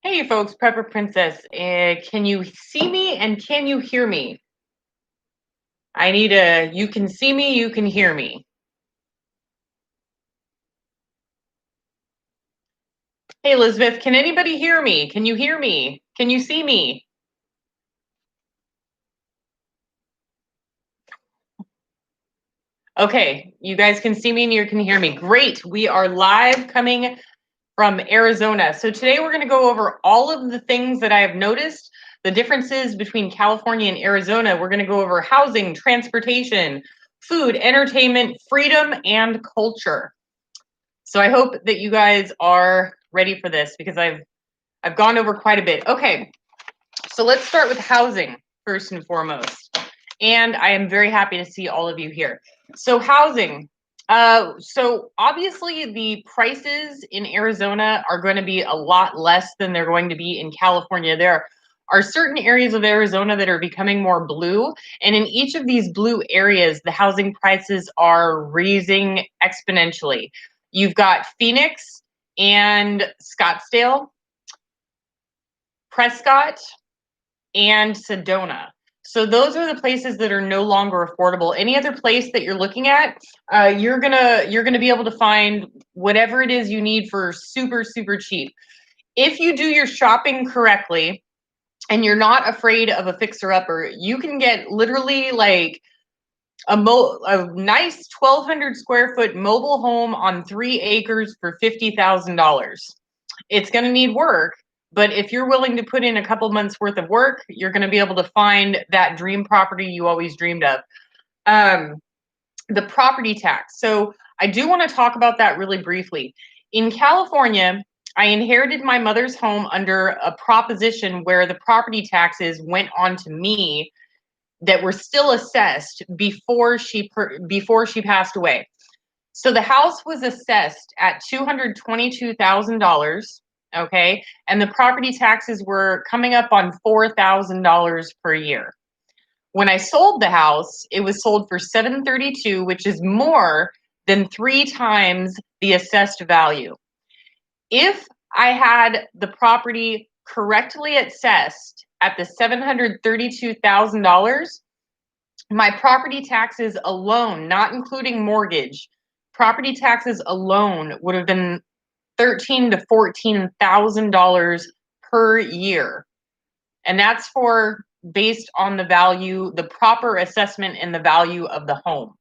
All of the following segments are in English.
Hey folks, Prepper Princess. Can you see me and can you hear me? I need you can see me, you can hear me. Hey Elizabeth, can anybody hear me? Can you hear me? Can you see me? Okay, you guys can see me and you can hear me. Great. We are live coming from Arizona. So today we're going to go over all of the things that I have noticed, the differences between California and Arizona. We're going to go over housing, transportation, food, entertainment, freedom, and culture. So I hope that you guys are ready for this because I've gone over quite a bit. Okay, so let's start with housing first and foremost. And I am very happy to see all of you here. So housing. So obviously the prices in Arizona are going to be a lot less than they're going to be in California. There are certain areas of Arizona that are becoming more blue. And in each of these blue areas, the housing prices are raising exponentially. You've got Phoenix and Scottsdale, Prescott, and Sedona. So those are the places that are no longer affordable. Any other place that you're looking at, you're gonna be able to find whatever it is you need for super cheap. If you do your shopping correctly and you're not afraid of a fixer-upper, you can get literally like a nice 1,200 square foot mobile home on 3 acres for $50,000. It's going to need work, but if you're willing to put in a couple months worth of work, you're going to be able to find that dream property you always dreamed of. The property tax. So I do want to talk about that really briefly. In California, I inherited my mother's home under a proposition where the property taxes went on to me that were still assessed before she passed away. So the house was assessed at $222,000, okay? And the property taxes were coming up on $4,000 per year. When I sold the house, it was sold for $732,000, which is more than 3 times the assessed value. If I had the property correctly assessed at the $732,000, my property taxes alone, not including mortgage, property taxes alone would have been $13,000 to $14,000 per year. And that's based on the value, the proper assessment and the value of the home.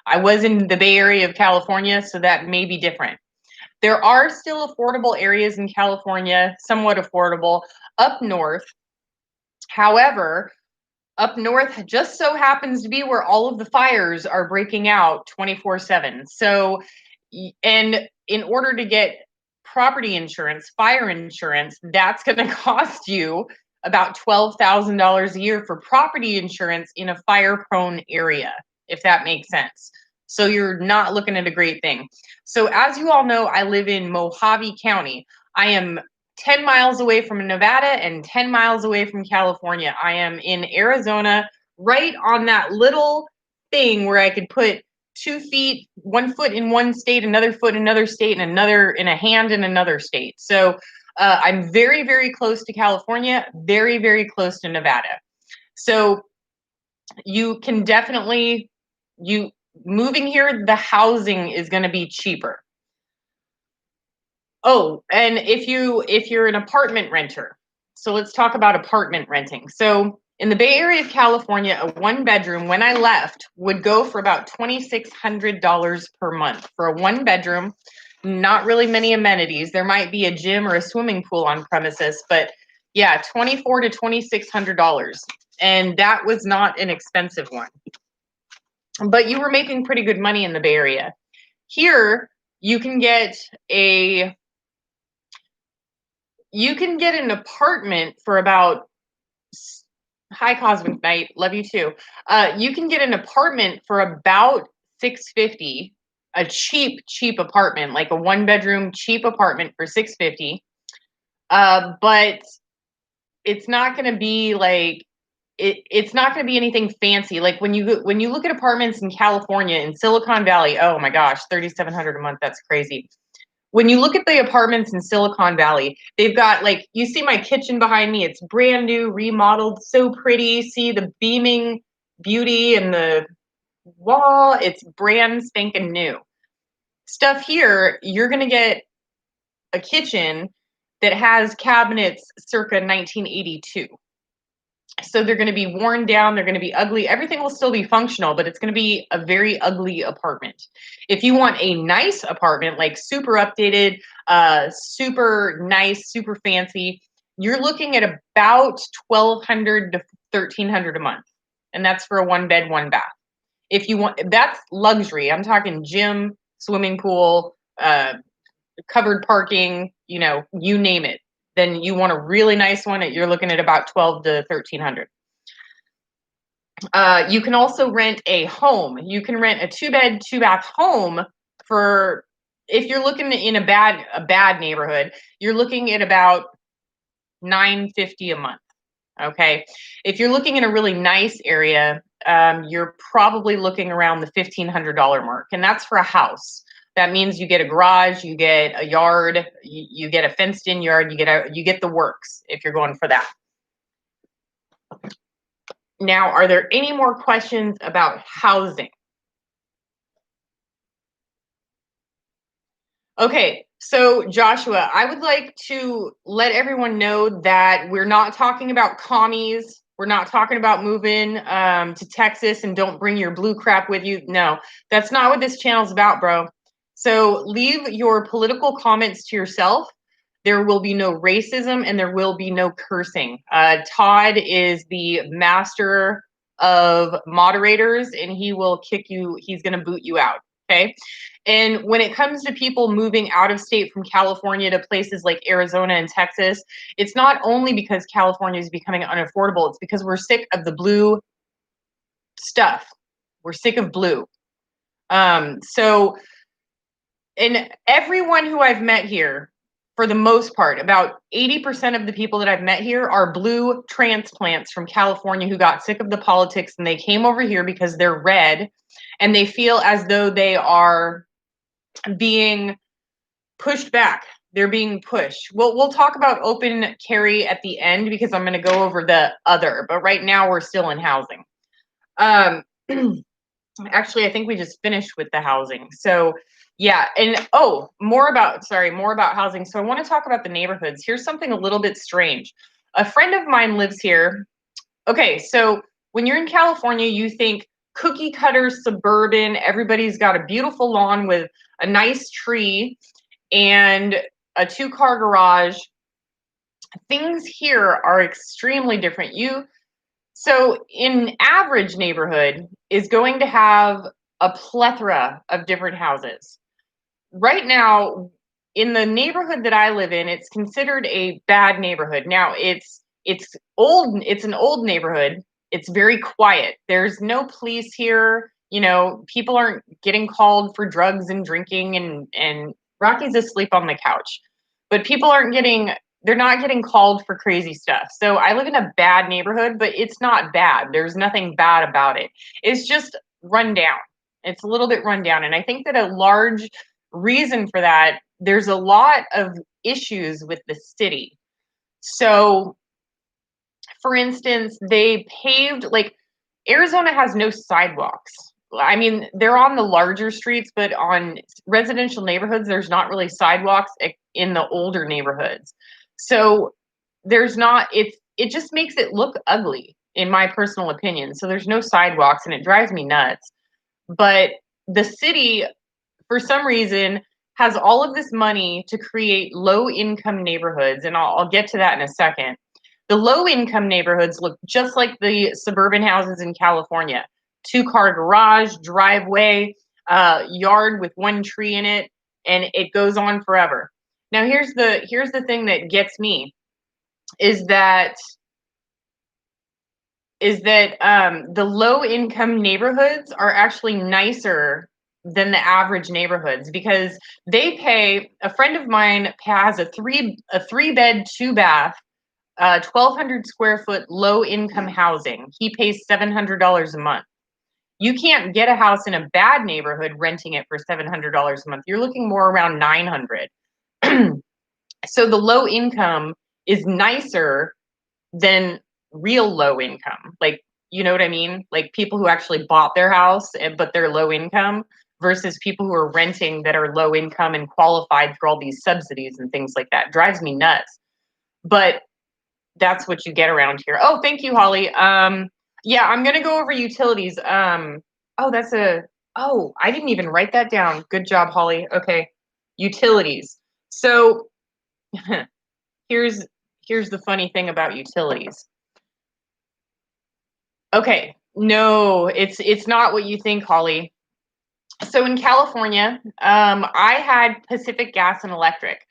I was in the Bay Area of California, so that may be different. There are still affordable areas in California, somewhat affordable, up north. However, up north just so happens to be where all of the fires are breaking out 24/7. So, and in order to get property insurance, fire insurance, that's going to cost you about $12,000 a year for property insurance in a fire prone area, if that makes sense. So you're not looking at a great thing. So as you all know, I live in Mojave County. I am 10 miles away from Nevada and 10 miles away from California. I am in Arizona, right on that little thing where I could put 2 feet, 1 foot in one state, another foot in another state, and another in a hand in another state. So I'm very close to California, very close to Nevada. So you can definitely, moving here, the housing is going to be cheaper. Oh, and if you're an apartment renter, so let's talk about apartment renting. So in the Bay Area of California, a 1-bedroom when I left would go for about $2,600 per month for a 1-bedroom. Not really many amenities. There might be a gym or a swimming pool on premises, but yeah, $2,400 to $2,600, and that was not an expensive one. But you were making pretty good money in the Bay Area. Here, you can get an apartment for about, hi Cosmic Knight, love you too. You can get an apartment for about $650, a cheap apartment, like a 1-bedroom cheap apartment for $650. But it's not going to be like it's not going to be anything fancy. Like when you look at apartments in California, in Silicon Valley, oh my gosh, $3,700 a month, that's crazy. when you look at the apartments in Silicon Valley, they've got, like, you see my kitchen behind me, it's brand new, remodeled, so pretty. See the beaming beauty and the wall, it's brand spanking new. Stuff here, you're going to get a kitchen that has cabinets circa 1982. So they're going to be worn down, they're going to be ugly. Everything will still be functional, but it's going to be a very ugly apartment. If you want a nice apartment, like super updated, super nice, super fancy, you're looking at about 1,200 to 1,300 a month. And that's for a 1 bed, 1 bath. If you want, that's luxury. I'm talking gym, swimming pool, covered parking, you name it. Then you want a really nice one, you're looking at about 12 to 1,300. You can also rent a home. You can rent a 2 bed, 2 bath home for, if you're looking in a bad neighborhood, you're looking at about $950 a month. Okay. If you're looking in a really nice area, you're probably looking around the $1,500 mark, and that's for a house. That means you get a garage, you get a yard, you get a fenced-in yard, you get the works if you're going for that. Now, are there any more questions about housing? Okay, so Joshua, I would like to let everyone know that we're not talking about commies. We're not talking about moving to Texas and don't bring your blue crap with you. No, that's not what this channel's about, bro. So leave your political comments to yourself. There will be no racism and there will be no cursing. Todd is the master of moderators and he will kick you. He's going to boot you out. Okay. And when it comes to people moving out of state from California to places like Arizona and Texas, it's not only because California is becoming unaffordable, it's because we're sick of the blue stuff. We're sick of blue. So, and everyone who I've met here, for the most part, about 80% of the people that I've met here are blue transplants from California who got sick of the politics and they came over here because they're red and they feel as though they are being pushed back. They're being pushed. We'll talk about open carry at the end because I'm going to go over the other, but right now we're still in housing. Actually, I think we just finished with the housing. So yeah, and more about housing. So I want to talk about the neighborhoods. Here's something a little bit strange. A friend of mine lives here. Okay, so when you're in California, you think cookie cutter suburban, everybody's got a beautiful lawn with a nice tree and a 2-car garage. Things here are extremely different. So an average neighborhood is going to have a plethora of different houses. Right now, in the neighborhood that I live in, it's considered a bad neighborhood. Now it's old, it's an old neighborhood. It's very quiet. There's no police here. People aren't getting called for drugs and drinking and Rocky's asleep on the couch. But they're not getting called for crazy stuff. So I live in a bad neighborhood, but it's not bad. There's nothing bad about it. It's just run down. It's a little bit run down. And I think that a large reason for that, there's a lot of issues with the city. So, for instance, they paved, like, Arizona has no sidewalks. I mean, they're on the larger streets, but on residential neighborhoods, there's not really sidewalks in the older neighborhoods. So it just makes it look ugly, in my personal opinion. So there's no sidewalks and it drives me nuts. But the city, for some reason, has all of this money to create low-income neighborhoods, and I'll get to that in a second. The low-income neighborhoods look just like the suburban houses in California. 2-car garage, driveway, yard with 1 tree in it, and it goes on forever. Now, here's the thing that gets me, is that the low-income neighborhoods are actually nicer than the average neighborhoods because they pay. A friend of mine has a 3-bed, 2-bath, 1,200 square foot low-income housing. He pays $700 a month. You can't get a house in a bad neighborhood renting it for $700 a month. You're looking more around $900. So the low income is nicer than real low income. Like, you know what I mean? Like people who actually bought their house, but they're low income versus people who are renting that are low income and qualified for all these subsidies and things like that. Drives me nuts. But that's what you get around here. Oh, thank you, Holly. Yeah, I'm gonna go over utilities. Oh, I didn't even write that down. Good job, Holly. Okay, utilities. So here's here's the funny thing about utilities. Okay, no, it's not what you think, Holly. So in California, I had Pacific Gas and Electric.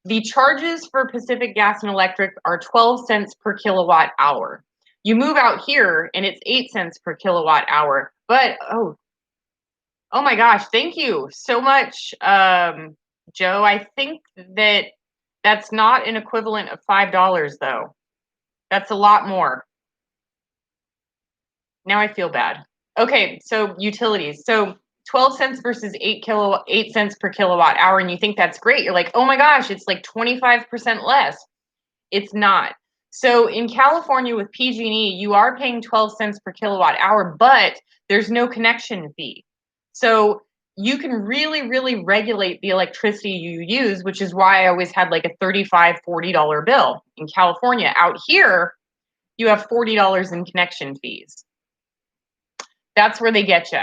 The charges for Pacific Gas and Electric are 12 cents per kilowatt hour. You move out here and it's 8 cents per kilowatt hour. But oh my gosh, thank you so much, Joe. I think that's not an equivalent of $5 though. That's a lot more. Now I feel bad. Okay, so utilities. So 12 cents versus 8 cents per kilowatt hour, and you think that's great. You're like, oh my gosh, it's like 25% less. It's not. So in California with PG&E, you are paying 12 cents per kilowatt hour, but there's no connection fee. So you can really, really regulate the electricity you use, which is why I always had like a $35, $40 bill. In California, out here, you have $40 in connection fees. That's where they get you.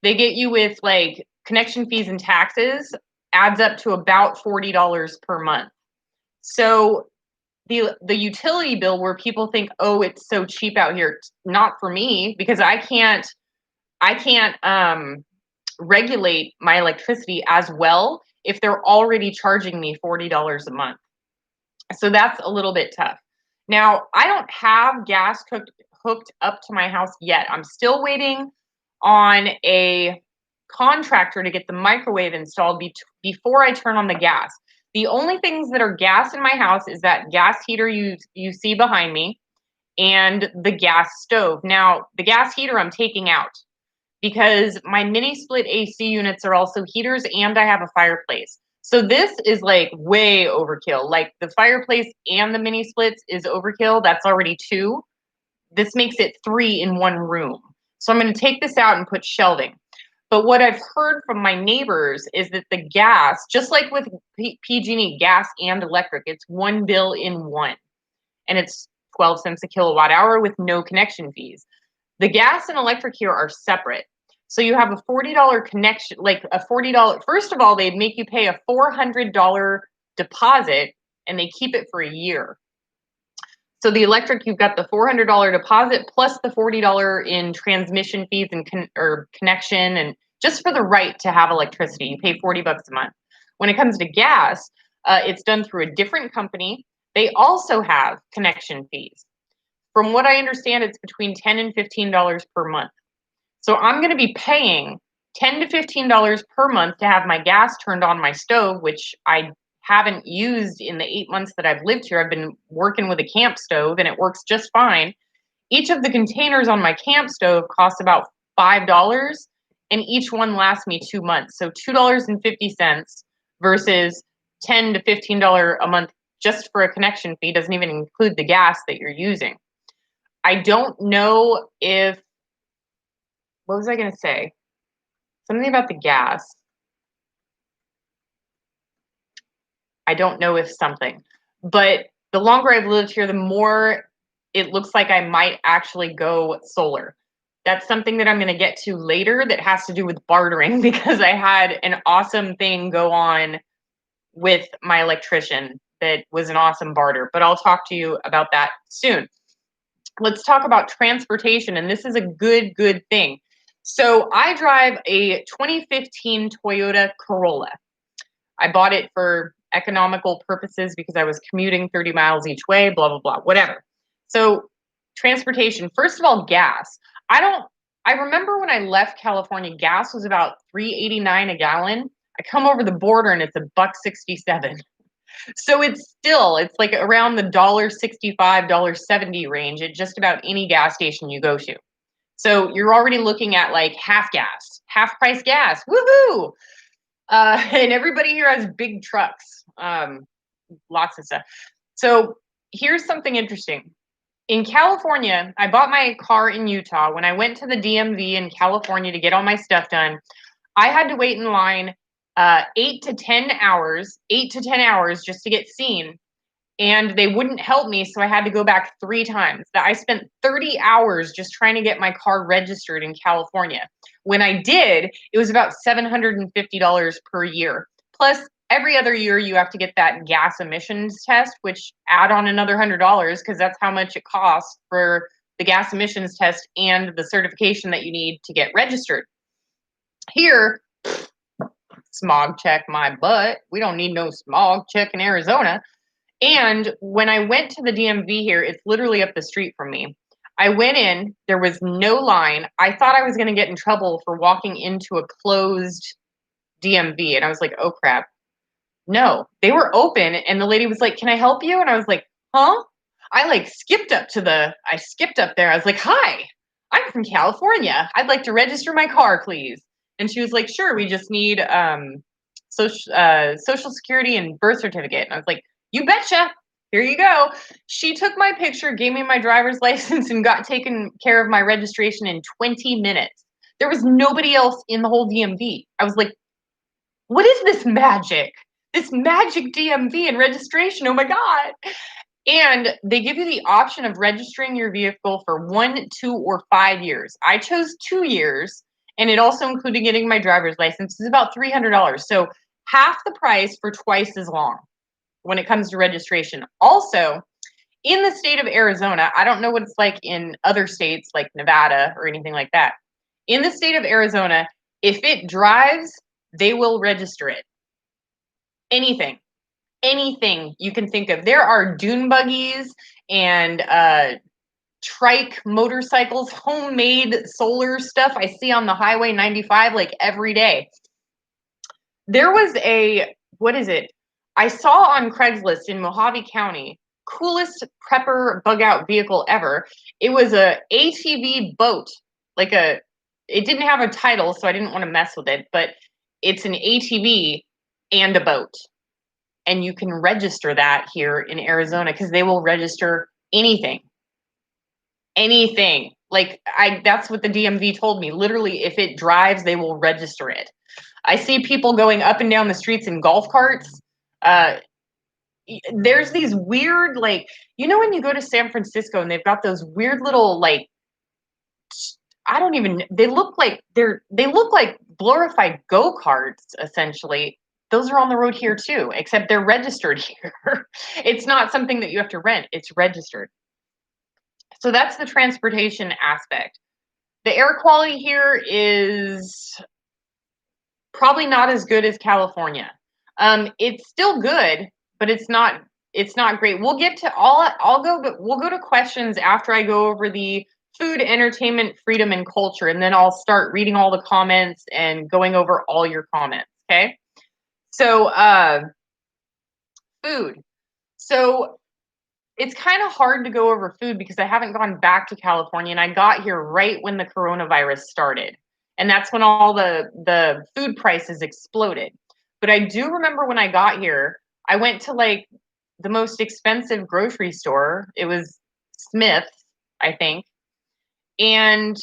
They get you with like connection fees and taxes, adds up to about $40 per month. So the utility bill where people think, oh, it's so cheap out here, not for me, because I can't regulate my electricity as well if they're already charging me $40 a month. So that's a little bit tough. Now, I don't have gas hooked up to my house yet. I'm still waiting on a contractor to get the microwave installed before I turn on the gas. The only things that are gas in my house is that gas heater you see behind me and the gas stove. Now, the gas heater I'm taking out because my mini split AC units are also heaters and I have a fireplace. So this is like way overkill. Like the fireplace and the mini splits is overkill. That's already 2. This makes it 3 in one room. So I'm going to take this out and put shelving. But what I've heard from my neighbors is that the gas, just like with PG&E, gas and electric, it's one bill in one. And it's 12 cents a kilowatt hour with no connection fees. The gas and electric here are separate. So you have a $40 connection, like a $40. First of all, they'd make you pay a $400 deposit and they keep it for a year. So the electric, you've got the $400 deposit plus the $40 in transmission fees and connection, and just for the right to have electricity, you pay $40 a month. When it comes to gas, it's done through a different company. They also have connection fees. From what I understand, it's between $10 and $15 per month. So I'm going to be paying $10 to $15 per month to have my gas turned on my stove, which I haven't used in the 8 months that I've lived here. I've been working with a camp stove and it works just fine. Each of the containers on my camp stove costs about $5 and each one lasts me 2 months. So $2.50 versus $10 to $15 a month just for a connection fee doesn't even include the gas that you're using. I don't know if, what was I going to say? Something about the gas. I don't know if something, but the longer I've lived here, the more it looks like I might actually go solar. That's something that I'm going to get to later that has to do with bartering because I had an awesome thing go on with my electrician that was an awesome barter, but I'll talk to you about that soon. Let's talk about transportation, and this is a good thing. So I drive a 2015 Toyota Corolla. I bought it for economical purposes because I was commuting 30 miles each way, blah, blah, blah, whatever. So transportation, first of all, gas. I remember when I left California, gas was about $3.89 a gallon. I come over the border and it's $1.67. So it's like around the $1.65, $1.70 range at just about any gas station you go to. So you're already looking at like half price gas. Woohoo! And everybody here has big trucks. lots of stuff. So here's something interesting. In California, I bought my car in Utah. When I went to the DMV in California to get all my stuff done, I had to wait in line 8 to 10 hours just to get seen. And they wouldn't help me, so I had to go back 3 times. I spent 30 hours just trying to get my car registered in California. When I did, it was about $750 per year. Plus, every other year you have to get that gas emissions test, which add on another $100 because that's how much it costs for the gas emissions test and the certification that you need to get registered. Here, smog check my butt. We don't need no smog check in Arizona. And when I went to the DMV here, it's literally up the street from me. I went in, there was no line. I thought I was going to get in trouble for walking into a closed DMV. And I was like, oh crap. No, they were open. And the lady was like, can I help you? And I was like, huh? I skipped up there. I was like, hi, I'm from California. I'd like to register my car, please. And she was like, sure, we just need social security and birth certificate. And I was like, you betcha. Here you go. She took my picture, gave me my driver's license, and got taken care of my registration in 20 minutes. There was nobody else in the whole DMV. I was like, what is this magic? This magic DMV and registration. Oh my God. And they give you the option of registering your vehicle for 1, 2, or 5 years. I chose 2 years, and it also included getting my driver's license. It's about $300. So half the price for twice as long when it comes to registration. Also, in the state of Arizona, I don't know what it's like in other states like Nevada or anything like that. In the state of Arizona, if it drives, they will register it. Anything you can think of. There are dune buggies and trike motorcycles, homemade solar stuff I see on the Highway 95 like every day. There was I saw on Craigslist in Mojave County, coolest prepper bug out vehicle ever. It was a ATV boat, it didn't have a title, so I didn't want to mess with it, but it's an ATV and a boat. And you can register that here in Arizona because they will register anything. Anything. That's what the DMV told me. Literally, if it drives, they will register it. I see people going up and down the streets in golf carts. There's these weird, when you go to San Francisco and they've got those weird little, they look like glorified go-karts, essentially. Those are on the road here too, except they're registered here. It's not something that you have to rent. It's registered. So that's the transportation aspect. The air quality here is probably not as good as California. It's still good, but it's not great. We'll get to we'll go to questions after I go over the food, entertainment, freedom, and culture, and then I'll start reading all the comments and going over all your comments, okay? So, food. So it's kind of hard to go over food because I haven't gone back to California, and I got here right when the coronavirus started. And that's when all the food prices exploded. But I do remember when I got here, I went to the most expensive grocery store. It was Smith's, I think. And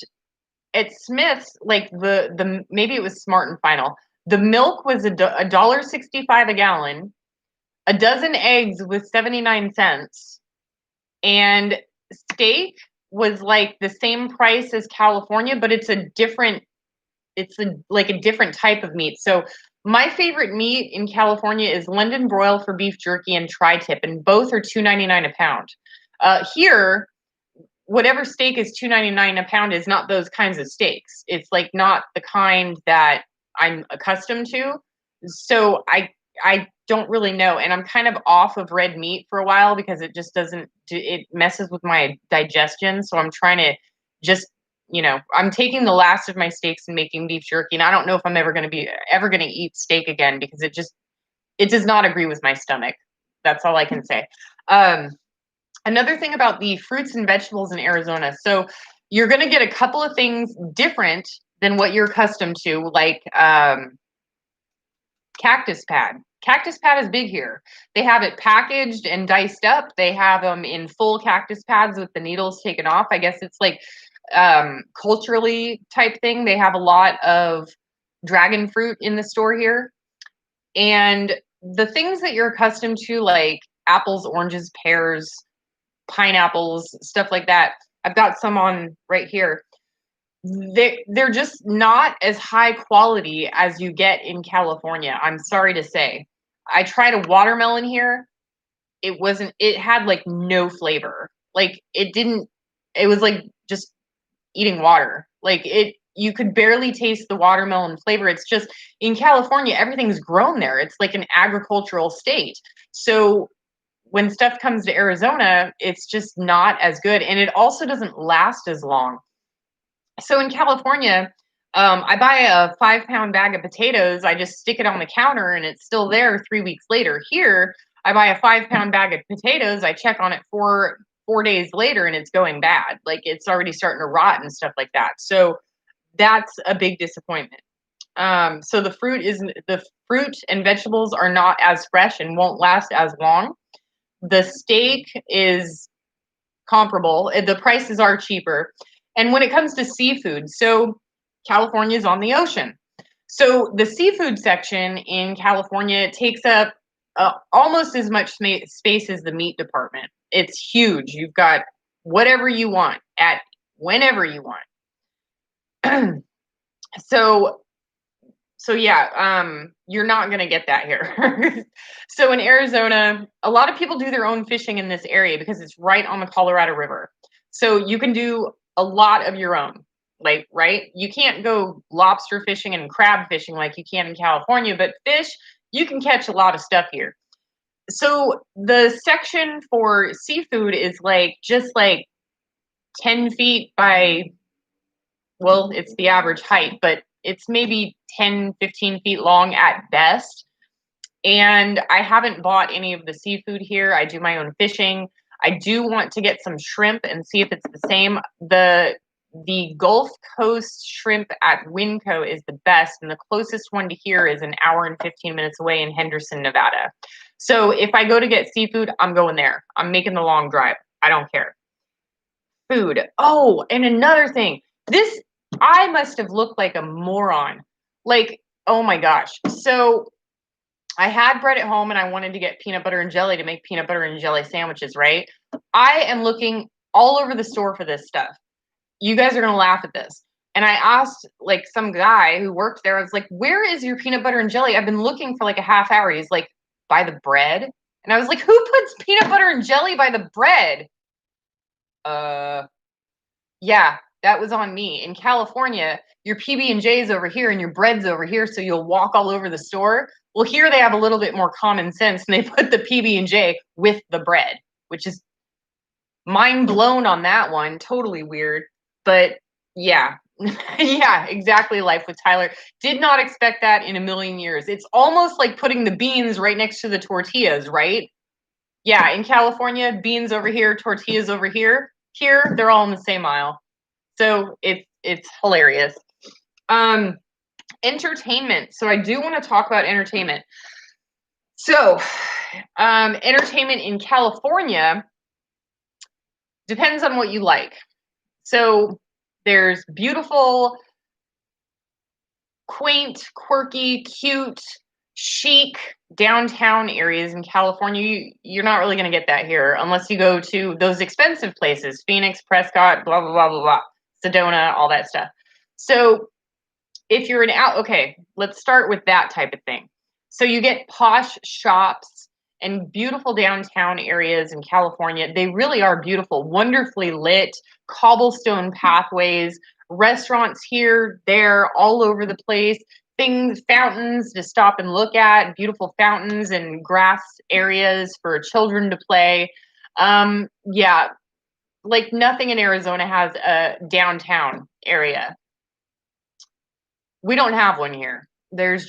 at Smith's, maybe it was Smart and Final. The milk was $1.65 a gallon. A dozen eggs was 79 cents. And steak was the same price as California, but it's a different type of meat. So my favorite meat in California is London broil for beef jerky and tri-tip, and both are $2.99 a pound. Here, whatever steak is $2.99 a pound is not those kinds of steaks. It's not the kind that I'm accustomed to. So I don't really know. And I'm kind of off of red meat for a while because it just it messes with my digestion. So I'm trying to just, I'm taking the last of my steaks and making beef jerky. And I don't know if I'm ever going to eat steak again because it does not agree with my stomach. That's all I can say. Another thing about the fruits and vegetables in Arizona. So you're going to get a couple of things different than what you're accustomed to, like cactus pad. Cactus pad is big here. They have it packaged and diced up. They have them in full cactus pads with the needles taken off. I guess it's like culturally type thing. They have a lot of dragon fruit in the store here. And the things that you're accustomed to, like apples, oranges, pears, pineapples, stuff like that. I've got some on right here. They're just not as high quality as you get in California. I'm sorry to say. I tried a watermelon here. It had like no flavor. Like it was like just eating water. You could barely taste the watermelon flavor. It's just in California, everything's grown there. It's like an agricultural state. So when stuff comes to Arizona, it's just not as good. And it also doesn't last as long. So in California, I buy a 5-pound bag of potatoes. I just stick it on the counter and it's still there 3 weeks later. Here, I buy a 5-pound bag of potatoes. I check on it 4 days later and it's going bad. Like it's already starting to rot and stuff like that. So that's a big disappointment. So the fruit and vegetables are not as fresh and won't last as long. The steak is comparable. The prices are cheaper. And when it comes to seafood, so California is on the ocean. So the seafood section in California takes up almost as much space as the meat department. It's huge. You've got whatever you want at whenever you want. So yeah, you're not going to get that here. So in Arizona, a lot of people do their own fishing in this area because it's right on the Colorado River. So you can do a lot of your own. Like, right? You can't go lobster fishing and crab fishing like you can in California, but fish, you can catch a lot of stuff here. So the section for seafood is just like 10 feet by, well, it's the average height, but it's maybe 10, 15 feet long at best. And I haven't bought any of the seafood here. I do my own fishing. I do want to get some shrimp and see if it's the same. The Gulf Coast shrimp at Winco is the best, and the closest one to here is an hour and 15 minutes away in Henderson, Nevada. So if I go to get seafood, I'm going there. I'm making the long drive. I don't care. Food. Oh, and another thing. I must have looked like a moron. Like, oh my gosh. So I had bread at home and I wanted to get peanut butter and jelly to make peanut butter and jelly sandwiches, right? I am looking all over the store for this stuff. You guys are going to laugh at this. And I asked like some guy who worked there, I was like, where is your peanut butter and jelly? I've been looking for like a half hour. He's like, by the bread. And I was like, who puts peanut butter and jelly by the bread? Yeah, that was on me. In California, your PB&J is over here and your bread's over here, so you'll walk all over the store. Well, here they have a little bit more common sense, and they put the PB&J with the bread, which is mind blown on that one. Totally weird. But yeah, yeah, exactly. Life with Tyler. Did not expect that in a million years. It's almost like putting the beans right next to the tortillas, right? Yeah, in California, beans over here, tortillas over here. Here, they're all in the same aisle. So it's hilarious. Entertainment. So I do want to talk about entertainment. So entertainment in California depends on what you like. So there's beautiful, quaint, quirky, cute, chic downtown areas in California. You're not really going to get that here unless you go to those expensive places, Phoenix, Prescott, blah, blah, blah, blah, blah, Sedona, all that stuff. So if you're okay, let's start with that type of thing. So you get posh shops and beautiful downtown areas in California. They really are beautiful, wonderfully lit, cobblestone pathways, restaurants here, there, all over the place, fountains to stop and look at, beautiful fountains and grass areas for children to play. Yeah, like nothing in Arizona has a downtown area. We don't have one here. There's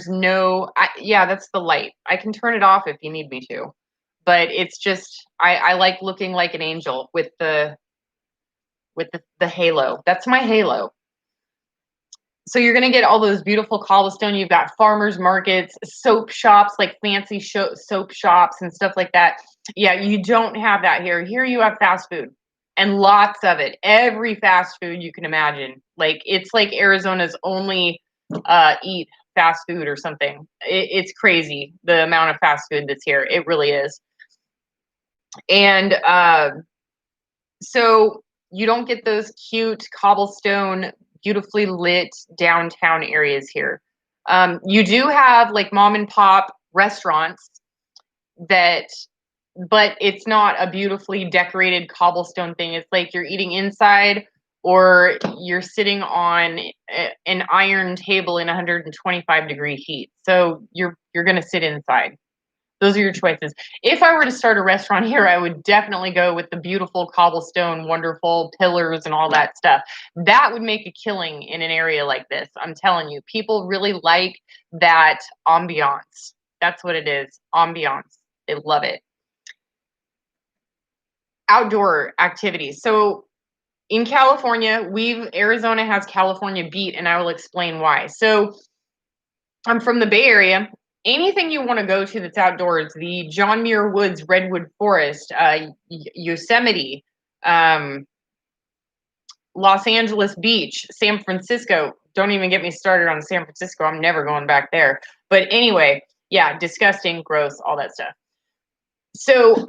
no, yeah, that's the light. I can turn it off if you need me to, but it's just, I like looking like an angel with the halo. That's my halo. So you're going to get all those beautiful cobblestone. You've got farmers markets, soap shops, like fancy soap shops and stuff like that. Yeah, you don't have that here. Here you have fast food and lots of it. Every fast food you can imagine. Like it's like Arizona's only eat fast food or something. It's crazy the amount of fast food that's here. It really is. And so you don't get those cute cobblestone, beautifully lit downtown areas here. You do have like mom and pop restaurants that, but it's not a beautifully decorated cobblestone thing. It's like you're eating inside or you're sitting on an iron table in 125-degree heat. So you're going to sit inside. Those are your choices. If I were to start a restaurant here, I would definitely go with the beautiful cobblestone, wonderful pillars and all that stuff. That would make a killing in an area like this. I'm telling you, people really like that ambiance. That's what it is, ambiance. They love it. Outdoor activities. So in California, Arizona has California beat, and I will explain why. So I'm from the Bay Area. Anything you want to go to that's outdoors, the John Muir Woods, Redwood Forest, Yosemite, Los Angeles Beach, San Francisco. Don't even get me started on San Francisco. I'm never going back there. But anyway, yeah, disgusting, gross, all that stuff. So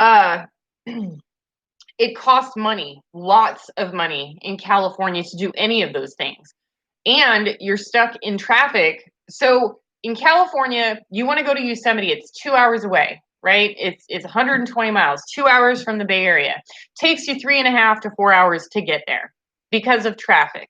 it costs money, lots of money in California to do any of those things. And you're stuck in traffic. So in California, you want to go to Yosemite, it's 2 hours away, right? It's 120 miles, 2 hours from the Bay Area. Takes you 3.5 to 4 hours to get there because of traffic.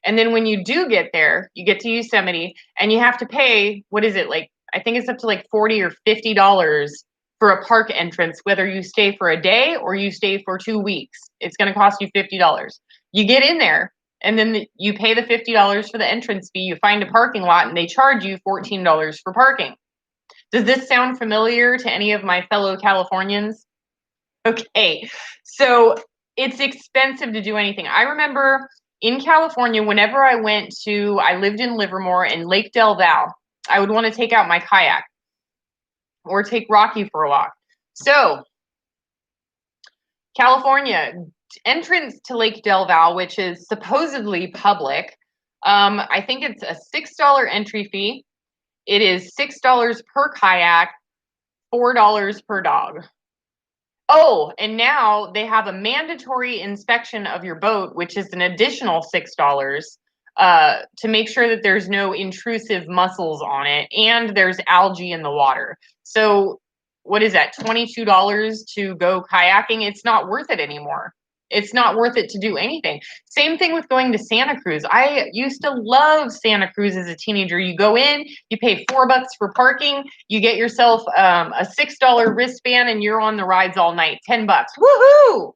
And then when you do get there, you get to Yosemite and you have to pay, what is it? Like, I think it's up to like $40 or $50 for a park entrance, whether you stay for a day or you stay for 2 weeks. It's going to cost you $50. You get in there and then you pay the $50 for the entrance fee. You find a parking lot and they charge you $14 for parking. Does this sound familiar to any of my fellow Californians? Okay, so it's expensive to do anything. I remember in California, whenever I lived in Livermore and Lake Del Valle, I would want to take out my kayak or take Rocky for a walk. So California, entrance to Lake Del Valle, which is supposedly public. I think it's a $6 entry fee. It is $6 per kayak, $4 per dog. Oh, and now they have a mandatory inspection of your boat, which is an additional $6 to make sure that there's no intrusive mussels on it and there's algae in the water. So what is that, $22 to go kayaking? It's not worth it anymore. It's not worth it to do anything. Same thing with going to Santa Cruz. I used to love Santa Cruz as a teenager. You go in, you pay $4 for parking, you get yourself a $6 wristband, and you're on the rides all night. $10. Woohoo!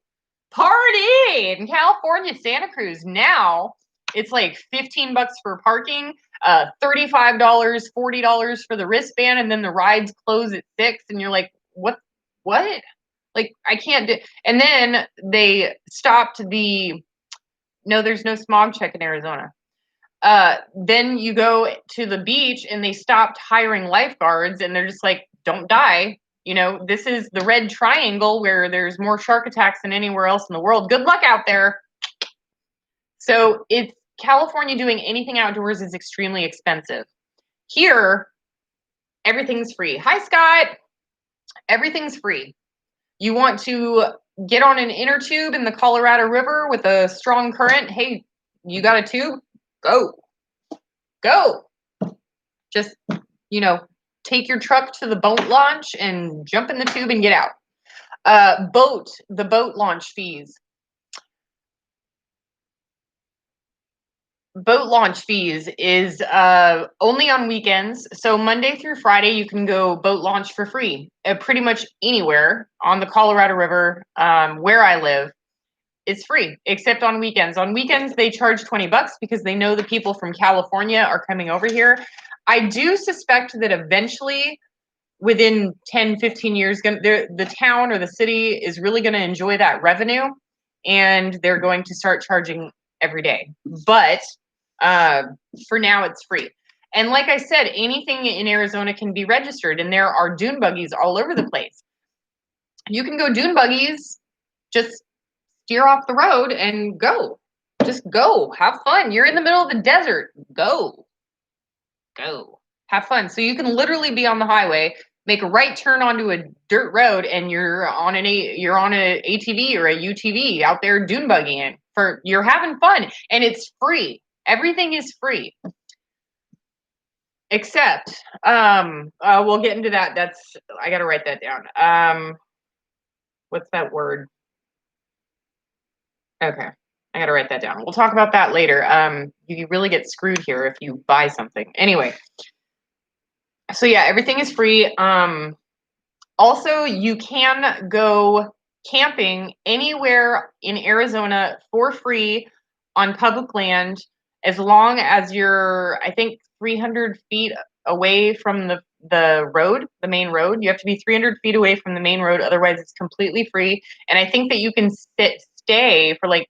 Party in California, Santa Cruz. Now it's like $15 for parking, $35, $40 for the wristband, and then the rides close at 6, and you're like, what? Like, I can't do. And then they stopped no, there's no smog check in Arizona. Then you go to the beach and they stopped hiring lifeguards, and they're just like, don't die. This is the red triangle where there's more shark attacks than anywhere else in the world. Good luck out there. So it's California, doing anything outdoors is extremely expensive. Here, everything's free. Hi, Scott. Everything's free. You want to get on an inner tube in the Colorado River with a strong current? Hey, you got a tube? Go. Just, take your truck to the boat launch and jump in the tube and get out. The boat launch fees. Boat launch fees is only on weekends. So Monday through Friday, you can go boat launch for free pretty much anywhere on the Colorado River where I live. It's free, except on weekends. On weekends, they charge $20 because they know the people from California are coming over here. I do suspect that eventually, within 10, 15 years, the town or the city is really going to enjoy that revenue, and they're going to start charging every day. But For now, it's free. And like I said, anything in Arizona can be registered, and there are dune buggies all over the place. You can go dune buggies, just steer off the road and go. Just go. Have fun. You're in the middle of the desert. Go. Go. Have fun. So you can literally be on the highway, make a right turn onto a dirt road, and you're on an ATV or a UTV out there dune buggying. You're having fun, and it's free. Everything is free. Except, we'll get into that. I got to write that down. What's that word? Okay. I got to write that down. We'll talk about that later. You really get screwed here if you buy something. Anyway. So yeah, everything is free. Also, you can go camping anywhere in Arizona for free on public land, as long as you're, I think, 300 feet away from the road, the main road. You have to be 300 feet away from the main road. Otherwise, it's completely free. And I think that you can stay for like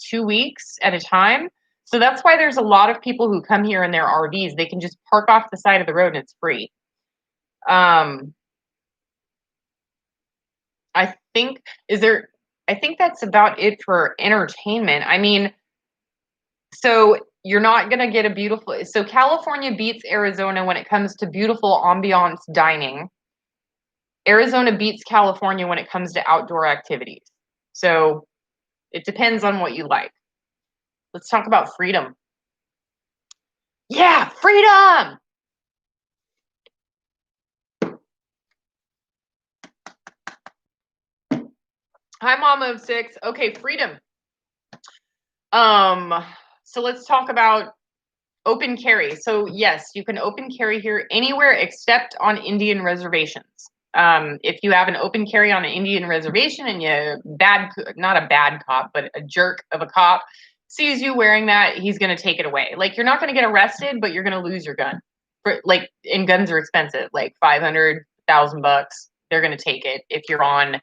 2 weeks at a time. So that's why there's a lot of people who come here in their RVs. They can just park off the side of the road and it's free. I think that's about it for entertainment. I mean, so you're not going to get so California beats Arizona when it comes to beautiful ambiance dining. Arizona beats California when it comes to outdoor activities. So it depends on what you like. Let's talk about freedom. Yeah, freedom! Hi, Mama of Six. Okay, freedom. So let's talk about open carry. So yes, you can open carry here anywhere except on Indian reservations. If you have an open carry on an Indian reservation and not a bad cop, but a jerk of a cop sees you wearing that, he's going to take it away. Like, you're not going to get arrested, but you're going to lose your gun. And guns are expensive, like $500,000. They're going to take it if you're on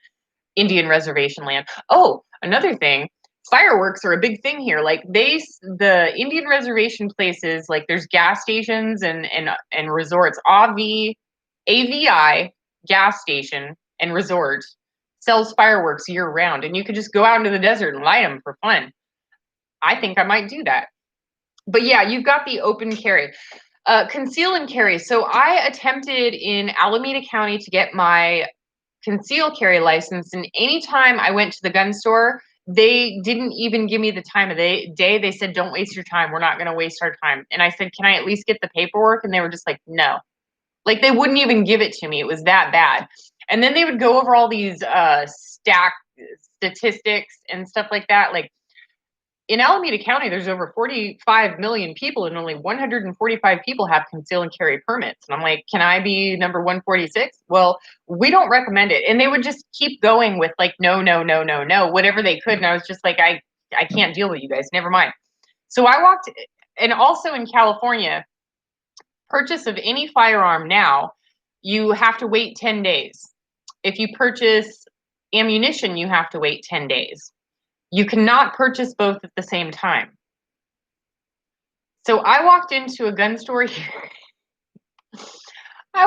Indian reservation land. Oh, another thing, fireworks are a big thing here. Like, the Indian reservation places, like, there's gas stations and resorts. AVI gas station and resort sells fireworks year round, and you could just go out into the desert and light them for fun. I think I might do that. But yeah, you've got the open carry. Conceal and carry. So I attempted in Alameda County to get my conceal carry license, and anytime I went to the gun store, they didn't even give me the time of the day. They said, don't waste your time. We're not going to waste our time. And I said, can I at least get the paperwork? And they were just like, no. Like, they wouldn't even give it to me. It was that bad. And then they would go over all these statistics and stuff like that. Like, in Alameda County, there's over 45 million people, and only 145 people have conceal and carry permits. And I'm like, can I be number 146? Well, we don't recommend it. And they would just keep going with like, no, no, no, no, no, whatever they could. And I was just like, I can't deal with you guys. Never mind. So I walked, and also in California, purchase of any firearm now, you have to wait 10 days. If you purchase ammunition, you have to wait 10 days. You cannot purchase both at the same time. So I walked into a gun store here. I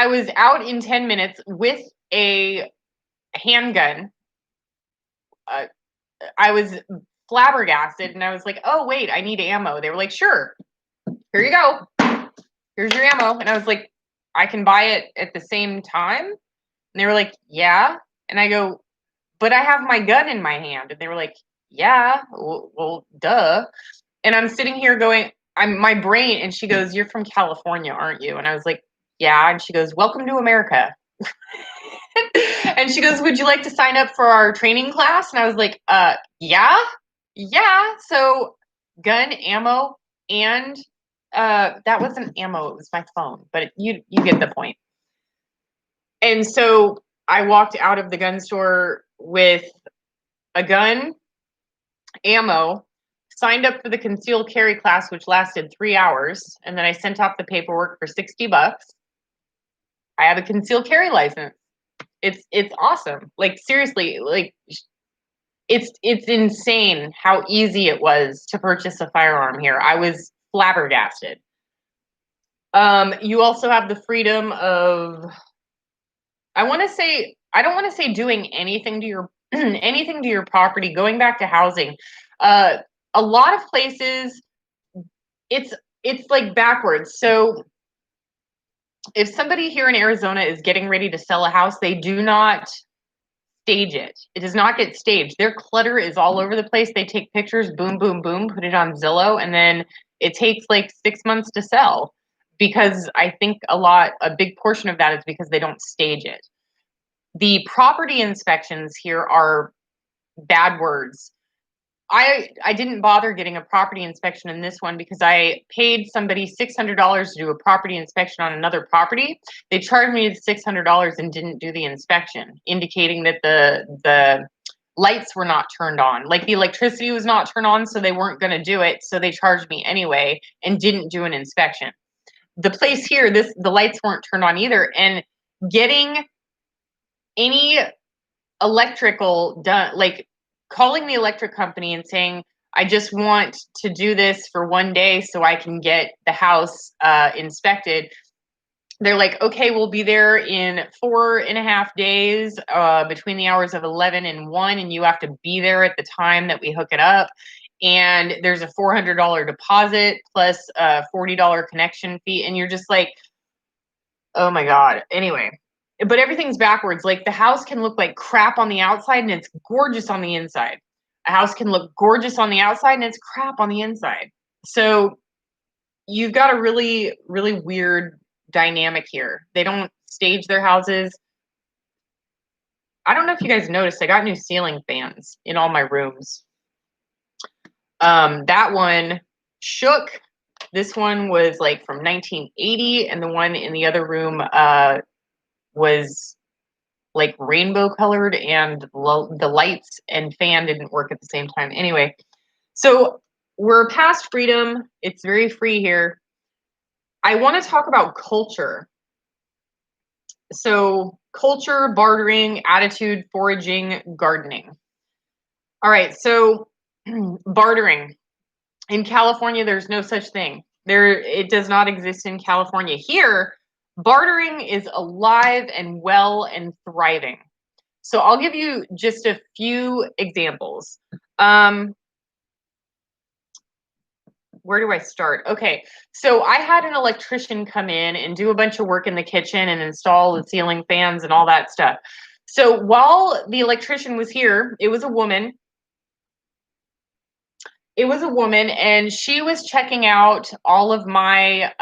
was out in 10 minutes with a handgun. I was flabbergasted, and I was like, oh, wait, I need ammo. They were like, sure, here you go. Here's your ammo. And I was like, I can buy it at the same time? And they were like, yeah. And I go, but I have my gun in my hand. And they were like, yeah, well, duh. And I'm sitting here going, my brain, and she goes, you're from California, aren't you? And I was like, yeah. And she goes, welcome to America. And she goes, would you like to sign up for our training class? And I was like, yeah. So gun, ammo, and that wasn't ammo, it was my phone, but you get the point. And so I walked out of the gun store with a gun, ammo, signed up for the concealed carry class, which lasted 3 hours, and then I sent off the paperwork for $60. I have a concealed carry license. It's awesome. Like, seriously, like, It's insane how easy it was to purchase a firearm here. I was flabbergasted. You also have the freedom of, I don't want to say doing anything to your anything to your property. Going back to housing, uh, a lot of places it's it's like backwards. So if somebody here in Arizona is getting ready to sell a house, they do not stage it. It does not get staged. Their clutter is all over the place. They take pictures, boom, boom, boom, put it on Zillow, and then it takes like 6 months to sell because I think a big portion of that is because they don't stage it. The property inspections here are bad words. I didn't bother getting a property inspection in this one because I paid somebody $600 to do a property inspection on another property. They charged me $600 and didn't do the inspection, indicating that the lights were not turned on. Like the electricity was not turned on, so they weren't going to do it. So they charged me anyway and didn't do an inspection. The place here, the lights weren't turned on either, and getting any electrical done, like calling the electric company and saying, I just want to do this for one day so I can get the house inspected. They're like, okay, we'll be there in 4.5 days between the hours of 11 and 1, and you have to be there at the time that we hook it up. And there's a $400 deposit plus a $40 connection fee. And you're just like, oh my God. Anyway, but everything's backwards. Like the house can look like crap on the outside and it's gorgeous on the inside. A house can look gorgeous on the outside and it's crap on the inside. So you've got a really, really weird dynamic here. They don't stage their houses. I don't know if you guys noticed, I got new ceiling fans in all my rooms. That one shook. This one was like from 1980, and the one in the other room was like rainbow colored, and the lights and fan didn't work at the same time. Anyway, so we're past freedom. It's very free here. I want to talk about culture. So culture, bartering, attitude, foraging, gardening. All right, so bartering. In California, there's no such thing. It does not exist in California. Here, bartering is alive and well and thriving. So I'll give you just a few examples. Where do I start? Okay, so I had an electrician come in and do a bunch of work in the kitchen and install the ceiling fans and all that stuff. So while the electrician was here, it was a woman. And she was checking out all of my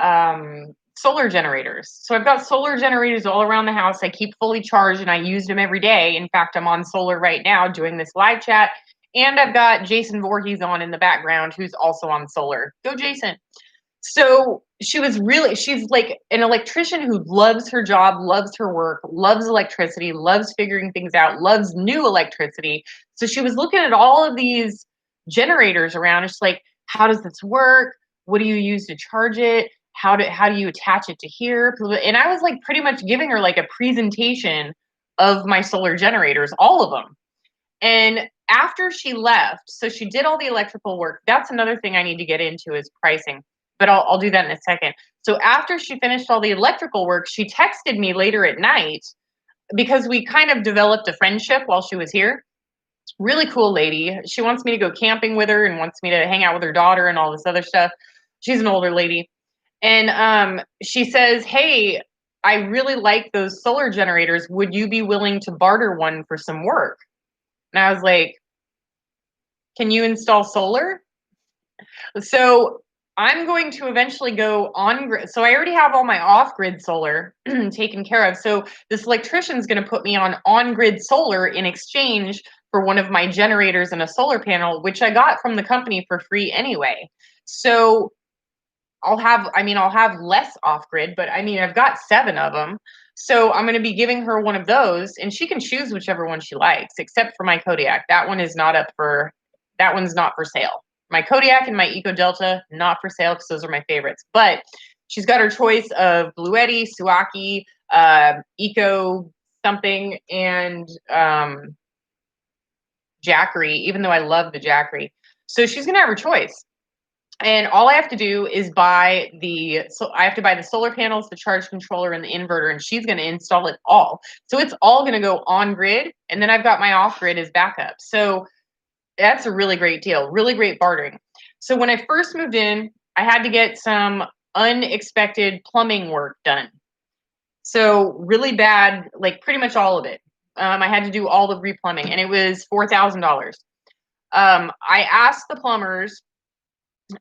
solar generators. So I've got solar generators all around the house. I keep fully charged and I use them every day. In fact, I'm on solar right now doing this live chat. And I've got Jason Voorhees on in the background, who's also on solar. Go, Jason. So she's like an electrician who loves her job, loves her work, loves electricity, loves figuring things out, loves new electricity. So she was looking at all of these generators around. It's like, how does this work? What do you use to charge it? How do you attach it to here? And I was like pretty much giving her like a presentation of my solar generators, all of them. And after she left, so she did all the electrical work. That's another thing I need to get into is pricing, but I'll do that in a second. So after she finished all the electrical work, she texted me later at night because we kind of developed a friendship while she was here. Really cool lady. She wants me to go camping with her and wants me to hang out with her daughter and all this other stuff. She's an older lady. And she says, hey, I really like those solar generators. Would you be willing to barter one for some work? And I was like, can you install solar? So I'm going to eventually go on grid. So I already have all my off grid solar taken care of. So this electrician is going to put me on grid solar in exchange for one of my generators and a solar panel, which I got from the company for free anyway. So I'll have less off grid, but I mean, I've got 7 of them. So I'm going to be giving her one of those, and she can choose whichever one she likes, except for my Kodiak. That one's not for sale. My Kodiak and my Eco Delta, not for sale because those are my favorites. But she's got her choice of Bluetti, Suaki, Eco something, and Jackery, even though I love the Jackery. So she's going to have her choice. And all I have to do is buy the solar panels, the charge controller, and the inverter, and she's going to install it all. So it's all going to go on grid, and then I've got my off grid as backup. So that's a really great deal, really great bartering. So when I first moved in, I had to get some unexpected plumbing work done. So really bad, like pretty much all of it. I had to do all the replumbing, and it was $4,000. I asked the plumbers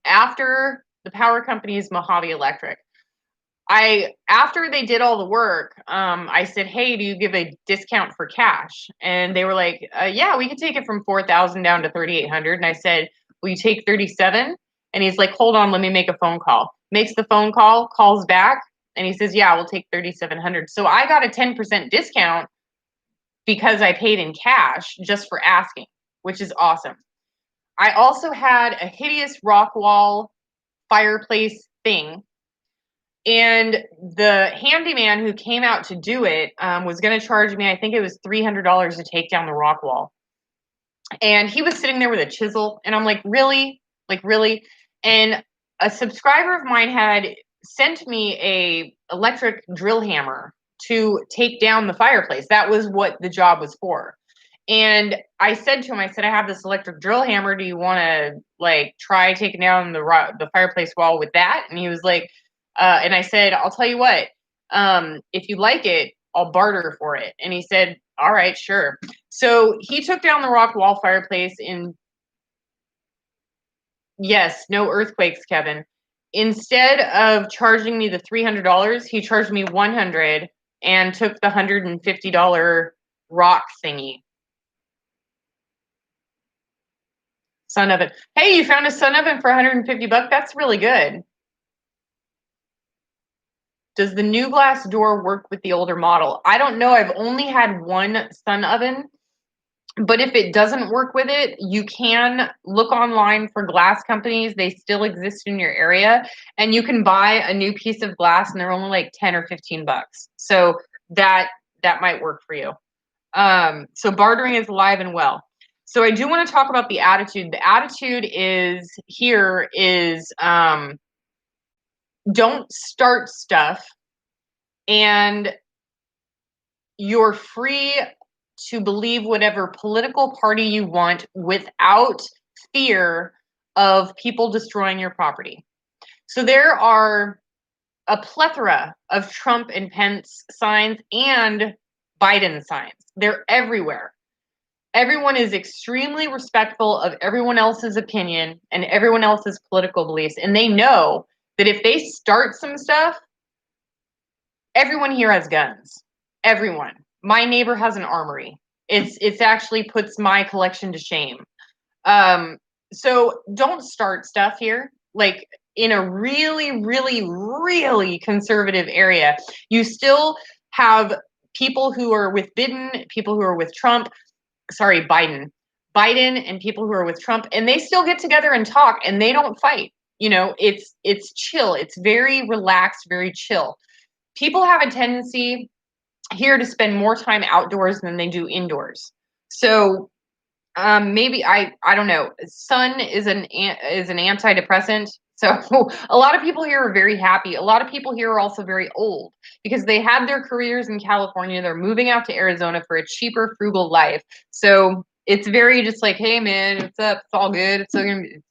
after the power company's Mojave Electric. After they did all the work, I said, "Hey, do you give a discount for cash?" And they were like, "Yeah, we could take it from 4,000 down to 3,800." And I said, "Will you take 37?" And he's like, "Hold on, let me make a phone call." Makes the phone call, calls back, and he says, "Yeah, we'll take 3,700." So I got a 10% discount because I paid in cash just for asking, which is awesome. I also had a hideous rock wall fireplace thing. And the handyman who came out to do it was going to charge me, I think it was $300 to take down the rock wall. And he was sitting there with a chisel. And I'm like, really? Like, really? And a subscriber of mine had sent me a electric drill hammer to take down the fireplace. That was what the job was for. And I said to him, I have this electric drill hammer. Do you want to like try taking down the fireplace wall with that? And he was like, and I said, I'll tell you what, if you like it, I'll barter for it. And he said, all right, sure. So he took down the rock wall fireplace yes, no earthquakes, Kevin. Instead of charging me the $300, he charged me $100 and took the $150 rock thingy. Sun oven. Hey, you found a sun oven for $150? That's really good. Does the new glass door work with the older model? I don't know. I've only had one sun oven, but if it doesn't work with it, you can look online for glass companies. They still exist in your area, and you can buy a new piece of glass, and they're only like 10 or $15. So that might work for you. So bartering is alive and well. So I do want to talk about the attitude. The attitude is don't start stuff, and you're free to believe whatever political party you want without fear of people destroying your property. So there are a plethora of Trump and Pence signs and Biden signs. They're everywhere. Everyone is extremely respectful of everyone else's opinion and everyone else's political beliefs. And they know that if they start some stuff, everyone here has guns. Everyone. My neighbor has an armory. It's actually puts my collection to shame. So don't start stuff here. Like in a really, really, really conservative area, you still have people who are with Biden, people who are with Trump. Sorry, Biden and people who are with Trump, and they still get together and talk, and they don't fight. You know, it's chill. It's very relaxed, very chill. People have a tendency here to spend more time outdoors than they do indoors. So maybe I don't know. Sun is an antidepressant. So a lot of people here are very happy. A lot of people here are also very old because they had their careers in California. They're moving out to Arizona for a cheaper, frugal life. So it's very just like, hey man, what's up? It's all good. It's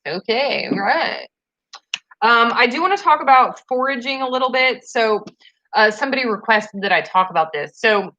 okay, all right. I do want to talk about foraging a little bit. So somebody requested that I talk about this. So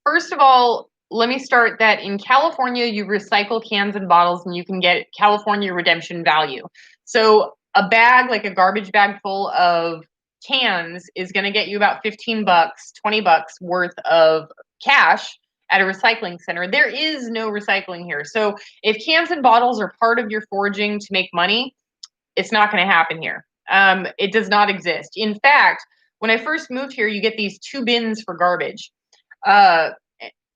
first of all, let me start that in California, you recycle cans and bottles and you can get California redemption value. So a bag, like a garbage bag full of cans is going to get you about $15, $20 worth of cash at a recycling center. There is no recycling here. So if cans and bottles are part of your foraging to make money, it's not going to happen here. It does not exist. In fact, when I first moved here, you get these 2 bins for garbage.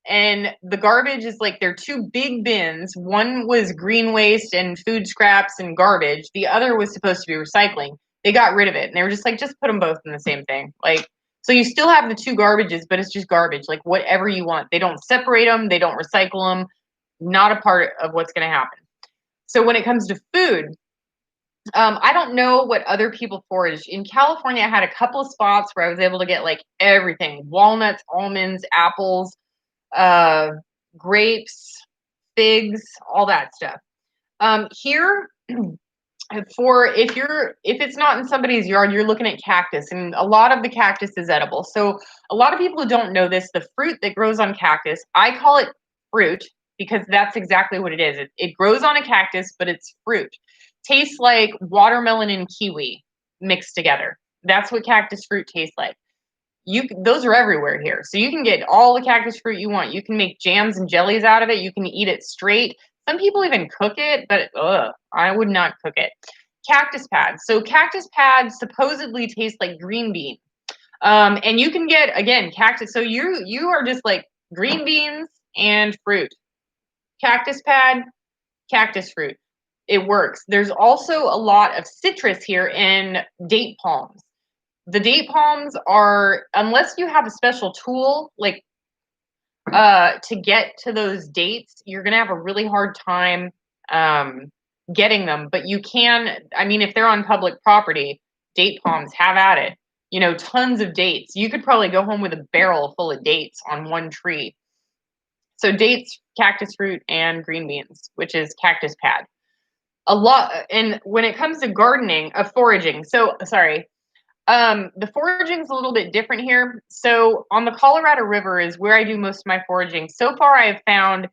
And the garbage is like, they're 2 big bins. One was green waste and food scraps and garbage. The other was supposed to be recycling. They got rid of it. And they were just like, just put them both in the same thing. Like, so you still have the 2 garbages, but it's just garbage, like whatever you want. They don't separate them. They don't recycle them. Not a part of what's going to happen. So when it comes to food, I don't know what other people forage. In California, I had a couple of spots where I was able to get like everything: walnuts, almonds, apples, uh, grapes, figs, all that stuff. Here, for if it's not in somebody's yard, you're looking at cactus, and a lot of the cactus is edible. So a lot of people who don't know this, the fruit that grows on cactus, I call it fruit because that's exactly what it is. It grows on a cactus, but it's fruit. Tastes like watermelon and kiwi mixed together. That's what cactus fruit tastes like. Those are everywhere here. So you can get all the cactus fruit you want. You can make jams and jellies out of it. You can eat it straight. Some people even cook it, but I would not cook it. Cactus pads. So cactus pads supposedly taste like green bean. And you can get, again, cactus. So you are just like green beans and fruit. Cactus pad, cactus fruit. It works. There's also a lot of citrus here in date palms. The date palms are, unless you have a special tool, like to get to those dates, you're gonna have a really hard time getting them. But you can, I mean, if they're on public property, date palms, have at it. You know, tons of dates. You could probably go home with a barrel full of dates on one tree. So dates, cactus fruit, and green beans, which is cactus pad. A lot, and when it comes to gardening, foraging. So sorry, the foraging is a little bit different here. So on the Colorado River is where I do most of my foraging. So far, I have found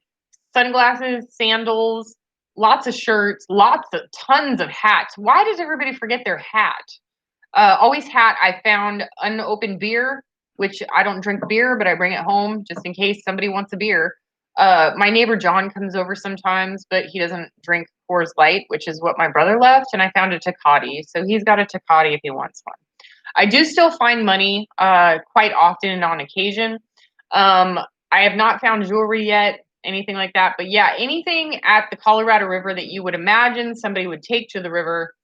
sunglasses, sandals, lots of shirts, tons of hats. Why does everybody forget their hat? Always hat. I found unopened beer, which I don't drink beer, but I bring it home just in case somebody wants a beer. My neighbor John comes over sometimes, but he doesn't drink Coors Light, which is what my brother left. And I found a Tecate, so he's got a Tecate if he wants one. I do still find money quite often and on occasion. I have not found jewelry yet, anything like that. But yeah, anything at the Colorado River that you would imagine somebody would take to the river,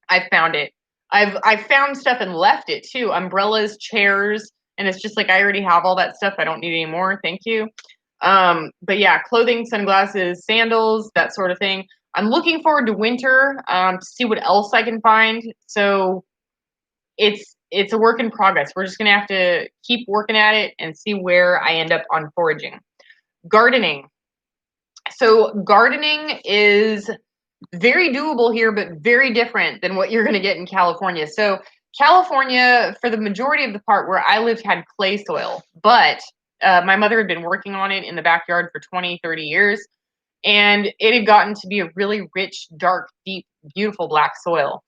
I've found it. I've found stuff and left it too. Umbrellas, chairs, and it's just like I already have all that stuff. I don't need any more. Thank you. But yeah, clothing, sunglasses, sandals, that sort of thing. I'm looking forward to winter to see what else I can find. So it's a work in progress. We're just gonna have to keep working at it and see where I end up on foraging. Gardening. So gardening is very doable here, but very different than what you're gonna get in California. So California, for the majority of the part where I lived, had clay soil, but my mother had been working on it in the backyard for 20, 30 years, and it had gotten to be a really rich, dark, deep, beautiful black soil.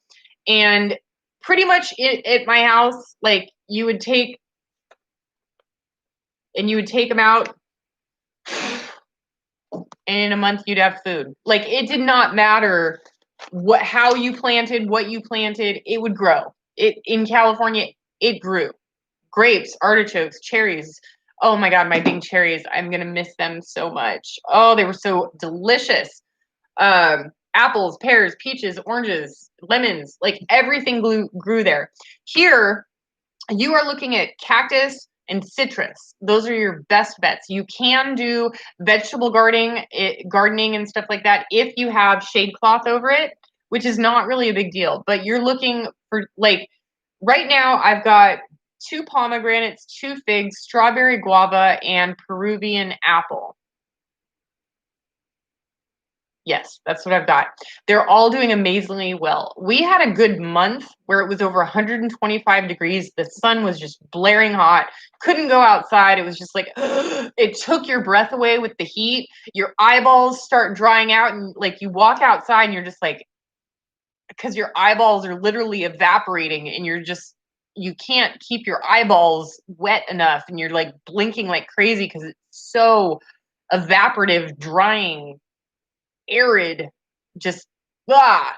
And pretty much at my house, like you would take them out, and in a month you'd have food. Like it did not matter how you planted, what you planted, it would grow. It in California, it grew. Grapes, artichokes, cherries. Oh my God, my big cherries. I'm gonna miss them so much. Oh, they were so delicious. Apples, pears, peaches, oranges, lemons, like everything grew there. Here, you are looking at cactus and citrus. Those are your best bets. You can do vegetable gardening and stuff like that if you have shade cloth over it, which is not really a big deal. But you're looking for, like, right now I've got 2 pomegranates, 2 figs, strawberry guava, and Peruvian apple. Yes, that's what I've got. They're all doing amazingly well. We had a good month where it was over 125 degrees. The sun was just blaring hot. Couldn't go outside. It was just like, it took your breath away with the heat. Your eyeballs start drying out, and like you walk outside and you're just like, because your eyeballs are literally evaporating and you can't keep your eyeballs wet enough, and you're like blinking like crazy because it's so evaporative, drying, arid, just ah.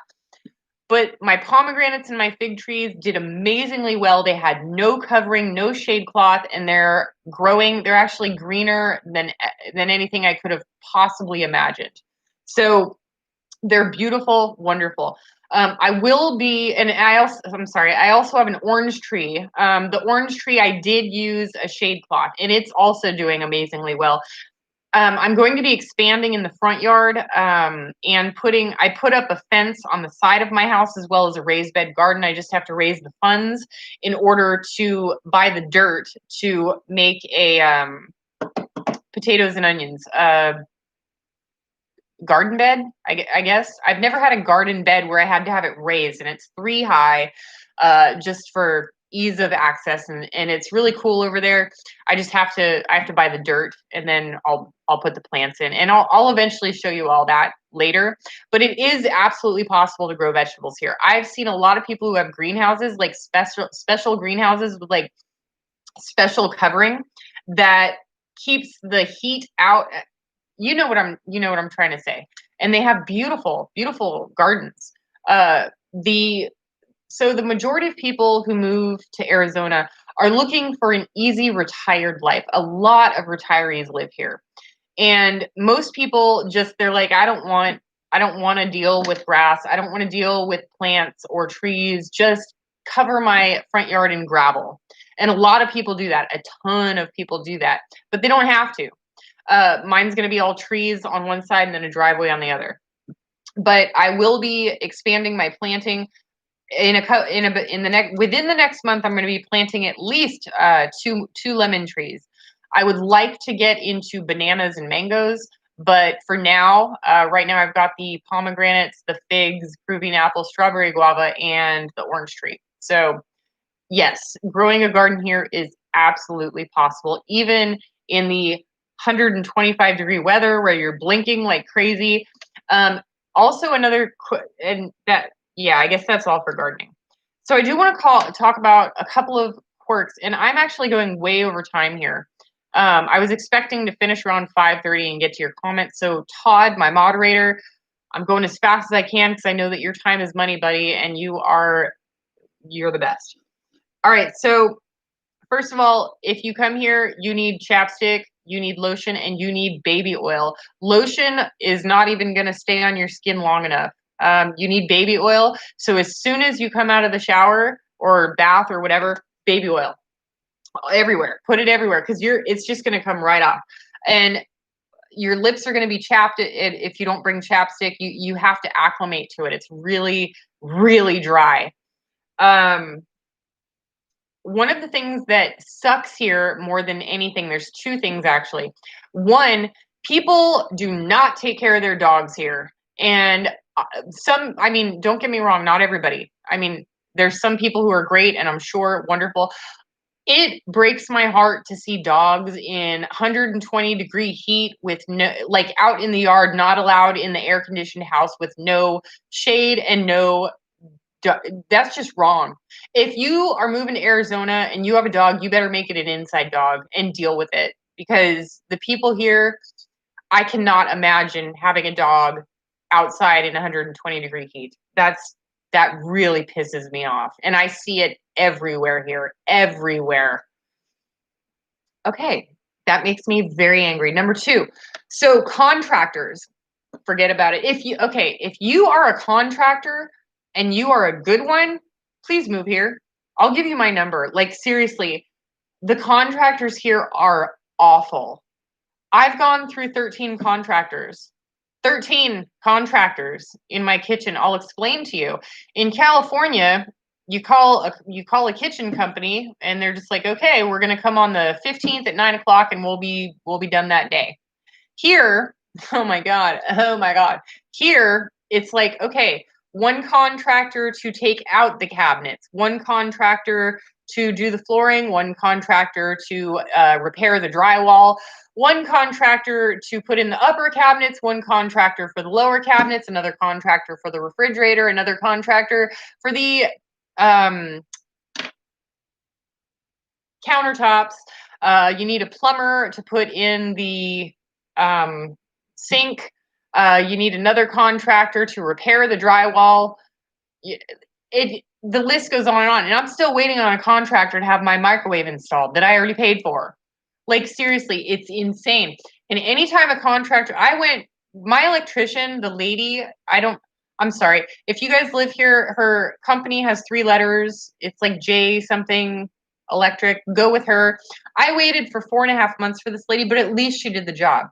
But my pomegranates and my fig trees did amazingly well. They had no covering, no shade cloth, and they're growing. They're actually greener than anything I could have possibly imagined. So they're beautiful, wonderful. I will be, and I'm sorry, I also have an orange tree. The orange tree, I did use a shade cloth, and it's also doing amazingly well. I'm going to be expanding in the front yard, and I put up a fence on the side of my house as well as a raised bed garden. I just have to raise the funds in order to buy the dirt to make a potatoes and onions garden bed. I guess I've never had a garden bed where I had to have it raised, and it's 3 high, just for ease of access, and it's really cool over there. I have to buy the dirt, and then I'll put the plants in, and I'll eventually show you all that later. But it is absolutely possible to grow vegetables here. I've seen a lot of people who have greenhouses, like special greenhouses with like special covering that keeps the heat out. You know what I'm trying to say. And they have beautiful, beautiful gardens. The So the majority of people who move to Arizona are looking for an easy retired life. A lot of retirees live here. And most people they're like, I don't want to deal with grass. I don't want to deal with plants or trees. Just cover my front yard in gravel. And a lot of people do that. A ton of people do that, but they don't have to. Mine's going to be all trees on one side and then a driveway on the other. But I will be expanding my planting within the next month. I'm going to be planting at least two lemon trees. I would like to get into bananas and mangoes, but for now, right now I've got the pomegranates, the figs, proving apple, strawberry, guava, and the orange tree. So yes, growing a garden here is absolutely possible, even in the 125-degree weather where you're blinking like crazy. Also, yeah, I guess that's all for gardening. So I do want to talk about a couple of quirks, and I'm actually going way over time here. I was expecting to finish around 5:30 and get to your comments. So Todd, my moderator, I'm going as fast as I can because I know that your time is money, buddy, and you're the best. All right, so first of all, if you come here, you need chapstick, you need lotion, and you need baby oil. Lotion is not even going to stay on your skin long enough. You need baby oil. So as soon as you come out of the shower or bath or whatever, baby oil everywhere. Put it everywhere because it's just going to come right off. And your lips are going to be chapped if you don't bring chapstick. You have to acclimate to it. It's really, really dry. One of the things that sucks here more than anything, there's two things actually. One, people do not take care of their dogs here. And don't get me wrong, not everybody. There's some people who are great and I'm sure wonderful. It breaks my heart to see dogs in 120-degree heat with no, like out in the yard, not allowed in the air conditioned house with no shade and no. That's just wrong. If you are moving to Arizona and you have a dog, you better make it an inside dog and deal with it because the people here, I cannot imagine having a dog outside in 120-degree heat. That really pisses me off. And I see it everywhere here, everywhere. Okay, that makes me very angry. Number two, so contractors, forget about it. If you are a contractor and you are a good one, please move here. I'll give you my number. Like seriously, the contractors here are awful. I've gone through 13 contractors. 13 contractors in my kitchen. I'll explain to you. In California, you call a kitchen company and they're just like, okay, we're gonna come on the 15th at 9 o'clock and we'll be done that day. Here, oh my God. Here, it's like, okay, one contractor to take out the cabinets, one contractor to do the flooring, one contractor to repair the drywall, one contractor to put in the upper cabinets, one contractor for the lower cabinets, another contractor for the refrigerator, another contractor for the countertops. You need a plumber to put in the sink. You need another contractor to repair the drywall. The list goes on, and I'm still waiting on a contractor to have my microwave installed that I already paid for. Like seriously, it's insane. And anytime a contractor, my electrician, the lady, I'm sorry. If you guys live here, her company has 3 letters. It's like J something electric. Go with her. I waited for 4.5 months for this lady, but at least she did the job.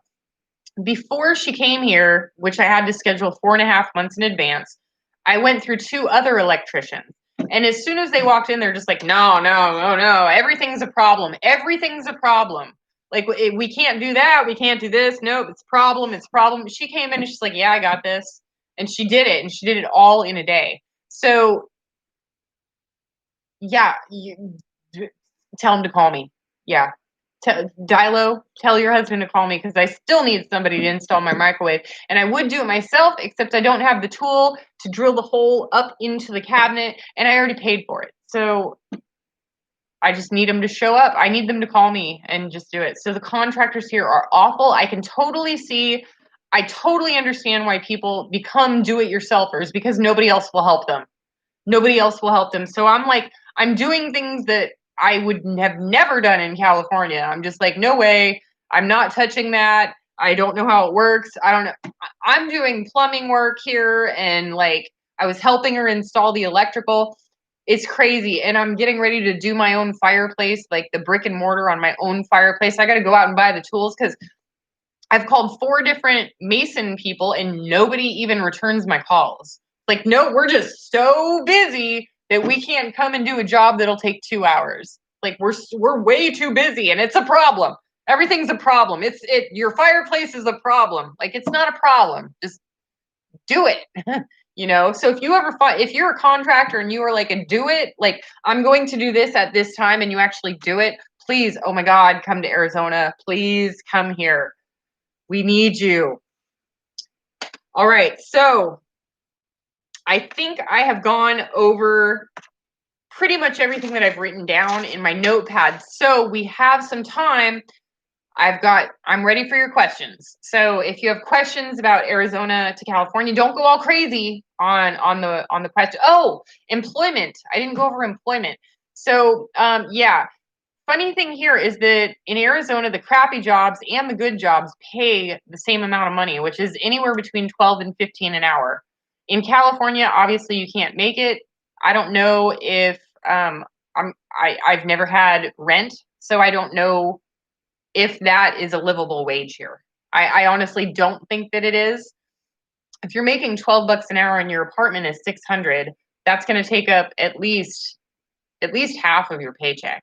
before she came here, which I had to schedule 4.5 months in advance, I went through 2 other electricians. And as soon as they walked in, they're just like, no, no, no, no, everything's a problem. Everything's a problem. Like, we can't do that. We can't do this. Nope, it's a problem. It's a problem. She came in and she's like, yeah, I got this. And she did it. And she did it all in a day. So, yeah, tell him to call me. Yeah. Dilo, tell your husband to call me because I still need somebody to install my microwave. And I would do it myself, except I don't have the tool to drill the hole up into the cabinet, and I already paid for it. So I just need them to show up. I need them to call me and just do it. So the contractors here are awful. I can totally see, I totally understand why people become do-it-yourselfers because nobody else will help them. Nobody else will help them. So I'm like, I'm doing things that I would have never done in California. I'm just like, no way. I'm not touching that. I don't know how it works. I don't know. I'm doing plumbing work here, and like I was helping her install the electrical. It's crazy. And I'm getting ready to do my own fireplace, like the brick and mortar on my own fireplace. I got to go out and buy the tools because I've called 4 different mason people and nobody even returns my calls. Like, no, we're just so busy that we can't come and do a job that'll take 2 hours. Like, we're way too busy, and it's a problem. Everything's a problem. Your fireplace is a problem. Like, it's not a problem. Just do it. So if you're a contractor and you are like a do it, like I'm going to do this at this time, and you actually do it, please, oh my God, come to Arizona. Please come here. We need you. All right. So I think I have gone over pretty much everything that I've written down in my notepad. So we have some time. I'm ready for your questions. So if you have questions about Arizona to California, don't go all crazy on the question. Oh, employment. I didn't go over employment. So yeah. Funny thing here is that in Arizona, the crappy jobs and the good jobs pay the same amount of money, which is anywhere between 12 and 15 an hour. In California, obviously you can't make it. I don't know if I've never had rent, so I don't know if that is a livable wage here. I honestly don't think that it is. If you're making 12 bucks an hour and your apartment is 600, that's going to take up at least half of your paycheck.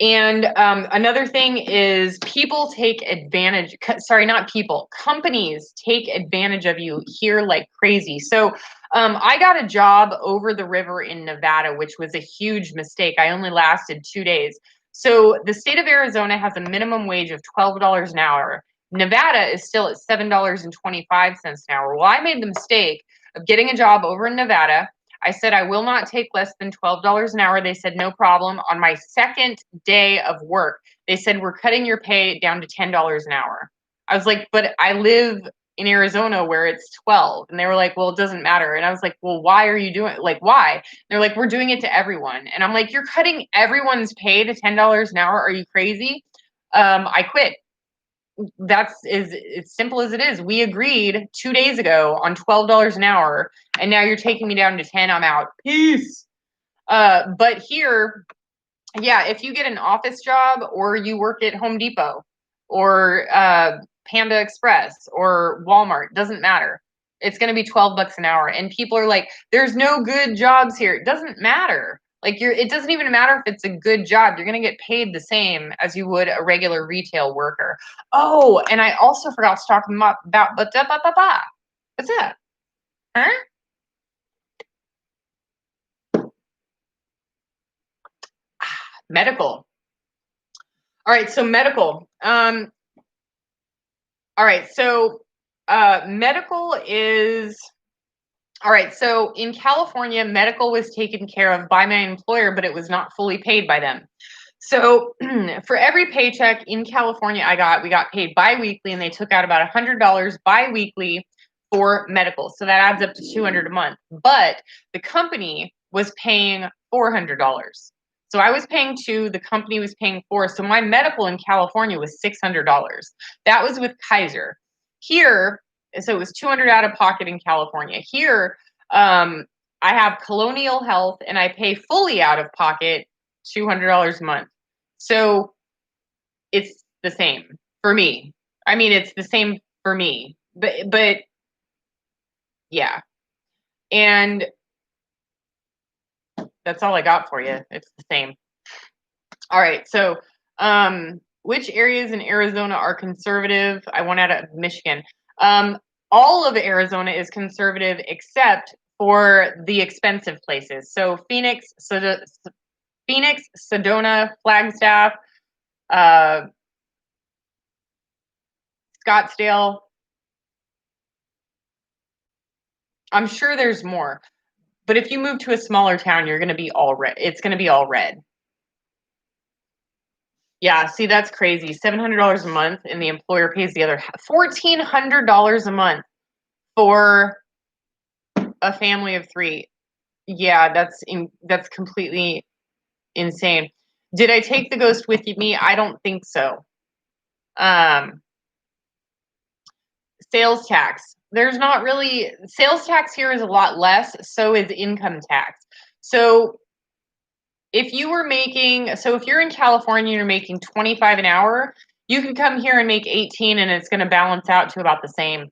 And another thing is people take advantage, sorry, not people, companies take advantage of you here like crazy. So I got a job over the river in Nevada, which was a huge mistake. I only lasted 2 days. So the state of Arizona has a minimum wage of $12 an hour. Nevada is still at $7.25 an hour. Well, I made the mistake of getting a job over in Nevada. I said, I will not take less than $12 an hour. They said, no problem. On my second day of work, they said, we're cutting your pay down to $10 an hour. I was like, but I live in Arizona where it's 12. And they were like, well, it doesn't matter. And I was like, well, why are you doing it? Like, why? And they're like, we're doing it to everyone. And I'm like, you're cutting everyone's pay to $10 an hour. Are you crazy? I quit. That's as simple as it is. We agreed 2 days ago on $12 an hour, and now you're taking me down to 10. I'm out. Peace. But here, yeah, if you get an office job or you work at Home Depot or Panda Express or Walmart, doesn't matter. It's going to be 12 bucks an hour. And people are like, there's no good jobs here. It doesn't matter. Like it doesn't even matter if it's a good job. You're going to get paid the same as you would a regular retail worker. Oh, and I also forgot to talk about what's that? Huh? Medical. All right, so medical. All right, so medical is all right. So in California, medical was taken care of by my employer, but it was not fully paid by them. So for every paycheck in California we got paid biweekly, and they took out about $100 biweekly for medical. So that adds up to $200 a month. But the company was paying $400. So I was paying 2, the company was paying 4. So my medical in California was $600. That was with Kaiser. Here, so it was $200 out of pocket in California. Here, I have Colonial Health, and I pay fully out of pocket $200 a month. So it's the same for me. I mean, it's the same for me. But yeah. And that's all I got for you. It's the same. All right. So, which areas in Arizona are conservative? I want out of Michigan. Um, all of Arizona is conservative except for the expensive places. So Phoenix, Sedona, Flagstaff, uh, Scottsdale. I'm sure there's more, but if you move to a smaller town, you're going to be all red. It's going to be all red. Yeah, see, that's crazy. $700 a month, and the employer pays the other $1,400 a month for a family of three. Yeah, that's completely insane. Did I take the ghost with me? I don't think so. Um, Sales tax. There's not really sales tax here is a lot less. So is income tax. So if you're in California, you're making 25 an hour, you can come here and make 18 and it's going to balance out to about the same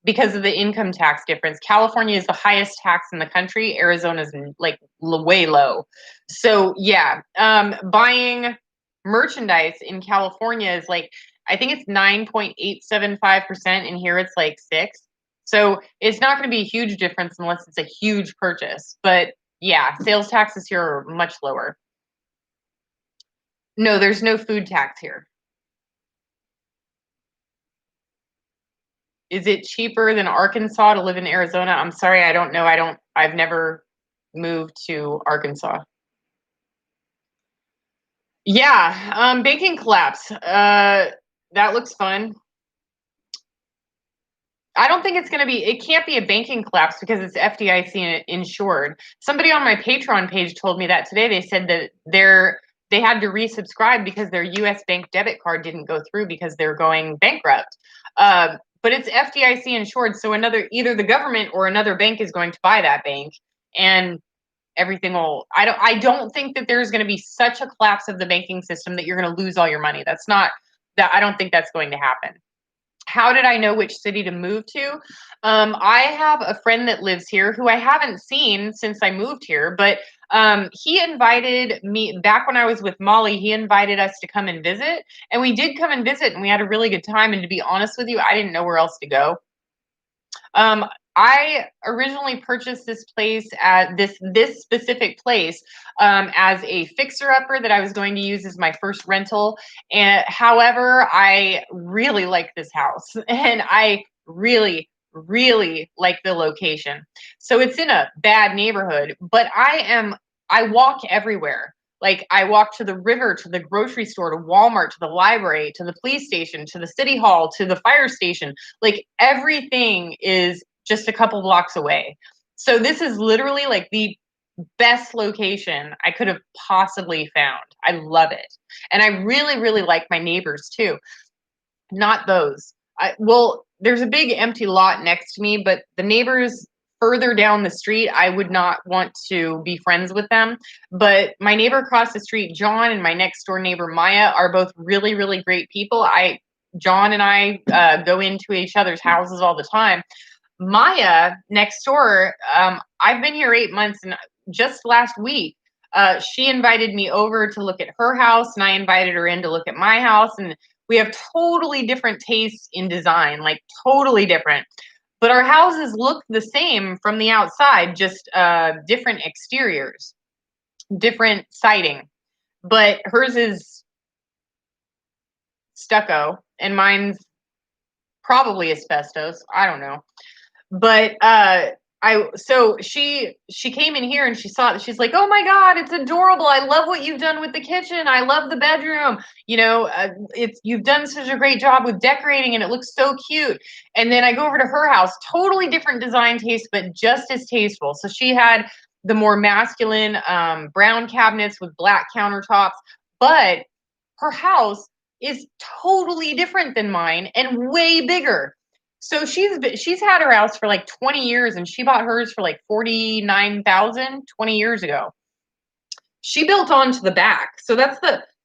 because of the income tax difference. California is the highest tax in the country. Arizona's like way low. So yeah, buying merchandise in California is like, I think it's 9.875%, and here it's like 6. So it's not going to be a huge difference unless it's a huge purchase. But yeah, sales taxes here are much lower. No, there's no food tax here. Is it cheaper than Arkansas to live in Arizona? I'm sorry, I don't know. I've never moved to Arkansas. Yeah, banking collapse. That looks fun. I don't think it can't be a banking collapse because it's FDIC insured. Somebody on my Patreon page told me that today. They said that they had to resubscribe because their US bank debit card didn't go through because they're going bankrupt. But it's FDIC insured, so either the government or another bank is going to buy that bank, and everything will. I don't think that there's going to be such a collapse of the banking system that you're going to lose all your money. That's not that. I don't think that's going to happen. How did I know which city to move to? I have a friend that lives here who I haven't seen since I moved here, but he invited me back when I was with Molly. He invited us to come and visit, and we did come and visit, and we had a really good time. And to be honest with you, I didn't know where else to go. Um, I originally purchased this place at this specific place as a fixer-upper that I was going to use as my first rental. And however, I really like this house, and I really, really like the location. So it's in a bad neighborhood, but I walk everywhere. Like I walk to the river, to the grocery store, to Walmart, to the library, to the police station, to the city hall, to the fire station. Like everything is just a couple blocks away. So this is literally like the best location I could have possibly found. I love it. And I really, really like my neighbors too. Not those. Well, there's a big empty lot next to me, but the neighbors further down the street, I would not want to be friends with them. But my neighbor across the street, John, and my next door neighbor, Maya, are both really, really great people. John and I go into each other's houses all the time. Maya next door, I've been here 8 months, and just last week, she invited me over to look at her house, and I invited her in to look at my house. And we have totally different tastes in design, like totally different. But our houses look the same from the outside, just different exteriors, different siding. But hers is stucco, and mine's probably asbestos. I don't know. But she came in here and she saw it. She's like, "Oh my God, it's adorable. I love what you've done with the kitchen. I love the bedroom. You've done such a great job with decorating and it looks so cute." And then I go over to her house, totally different design taste, but just as tasteful. So she had the more masculine brown cabinets with black countertops, but her house is totally different than mine and way bigger. So she's had her house for like 20 years, and she bought hers for like 49,000 20 years ago. She built onto the back. So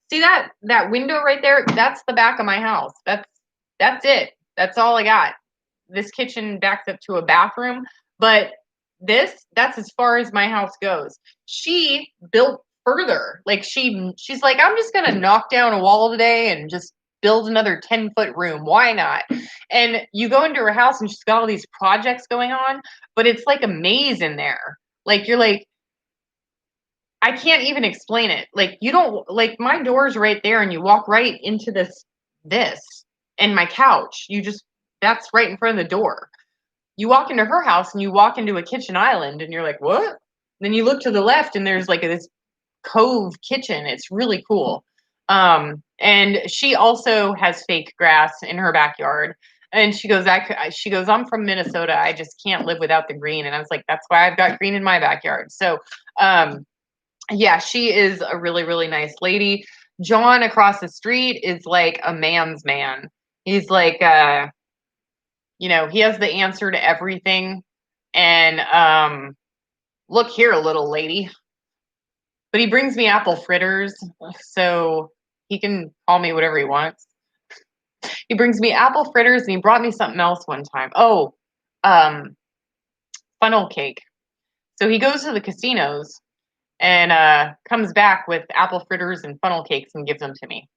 see that window right there? That's the back of my house. That's it. That's all I got. This kitchen backs up to a bathroom, but that's as far as my house goes. She built further. Like she's like, I'm just gonna knock down a wall today and just build another 10-foot room. Why not? And you go into her house and she's got all these projects going on, but it's like a maze in there. Like you're like, I can't even explain it. Like you don't like my door's right there and you walk right into this and my couch. You just that's right in front of the door. You walk into her house and you walk into a kitchen island and you're like, "What?" Then you look to the left and there's like this cove kitchen. It's really cool. And she also has fake grass in her backyard. And she goes, I'm from Minnesota. I just can't live without the green. And I was like, that's why I've got green in my backyard. So, yeah, she is a really, really nice lady. John across the street is like a man's man. He's like, he has the answer to everything. And look here, little lady. But he brings me apple fritters, so he can call me whatever he wants. He brings me apple fritters, and he brought me something else one time. Oh, funnel cake. So he goes to the casinos and comes back with apple fritters and funnel cakes and gives them to me.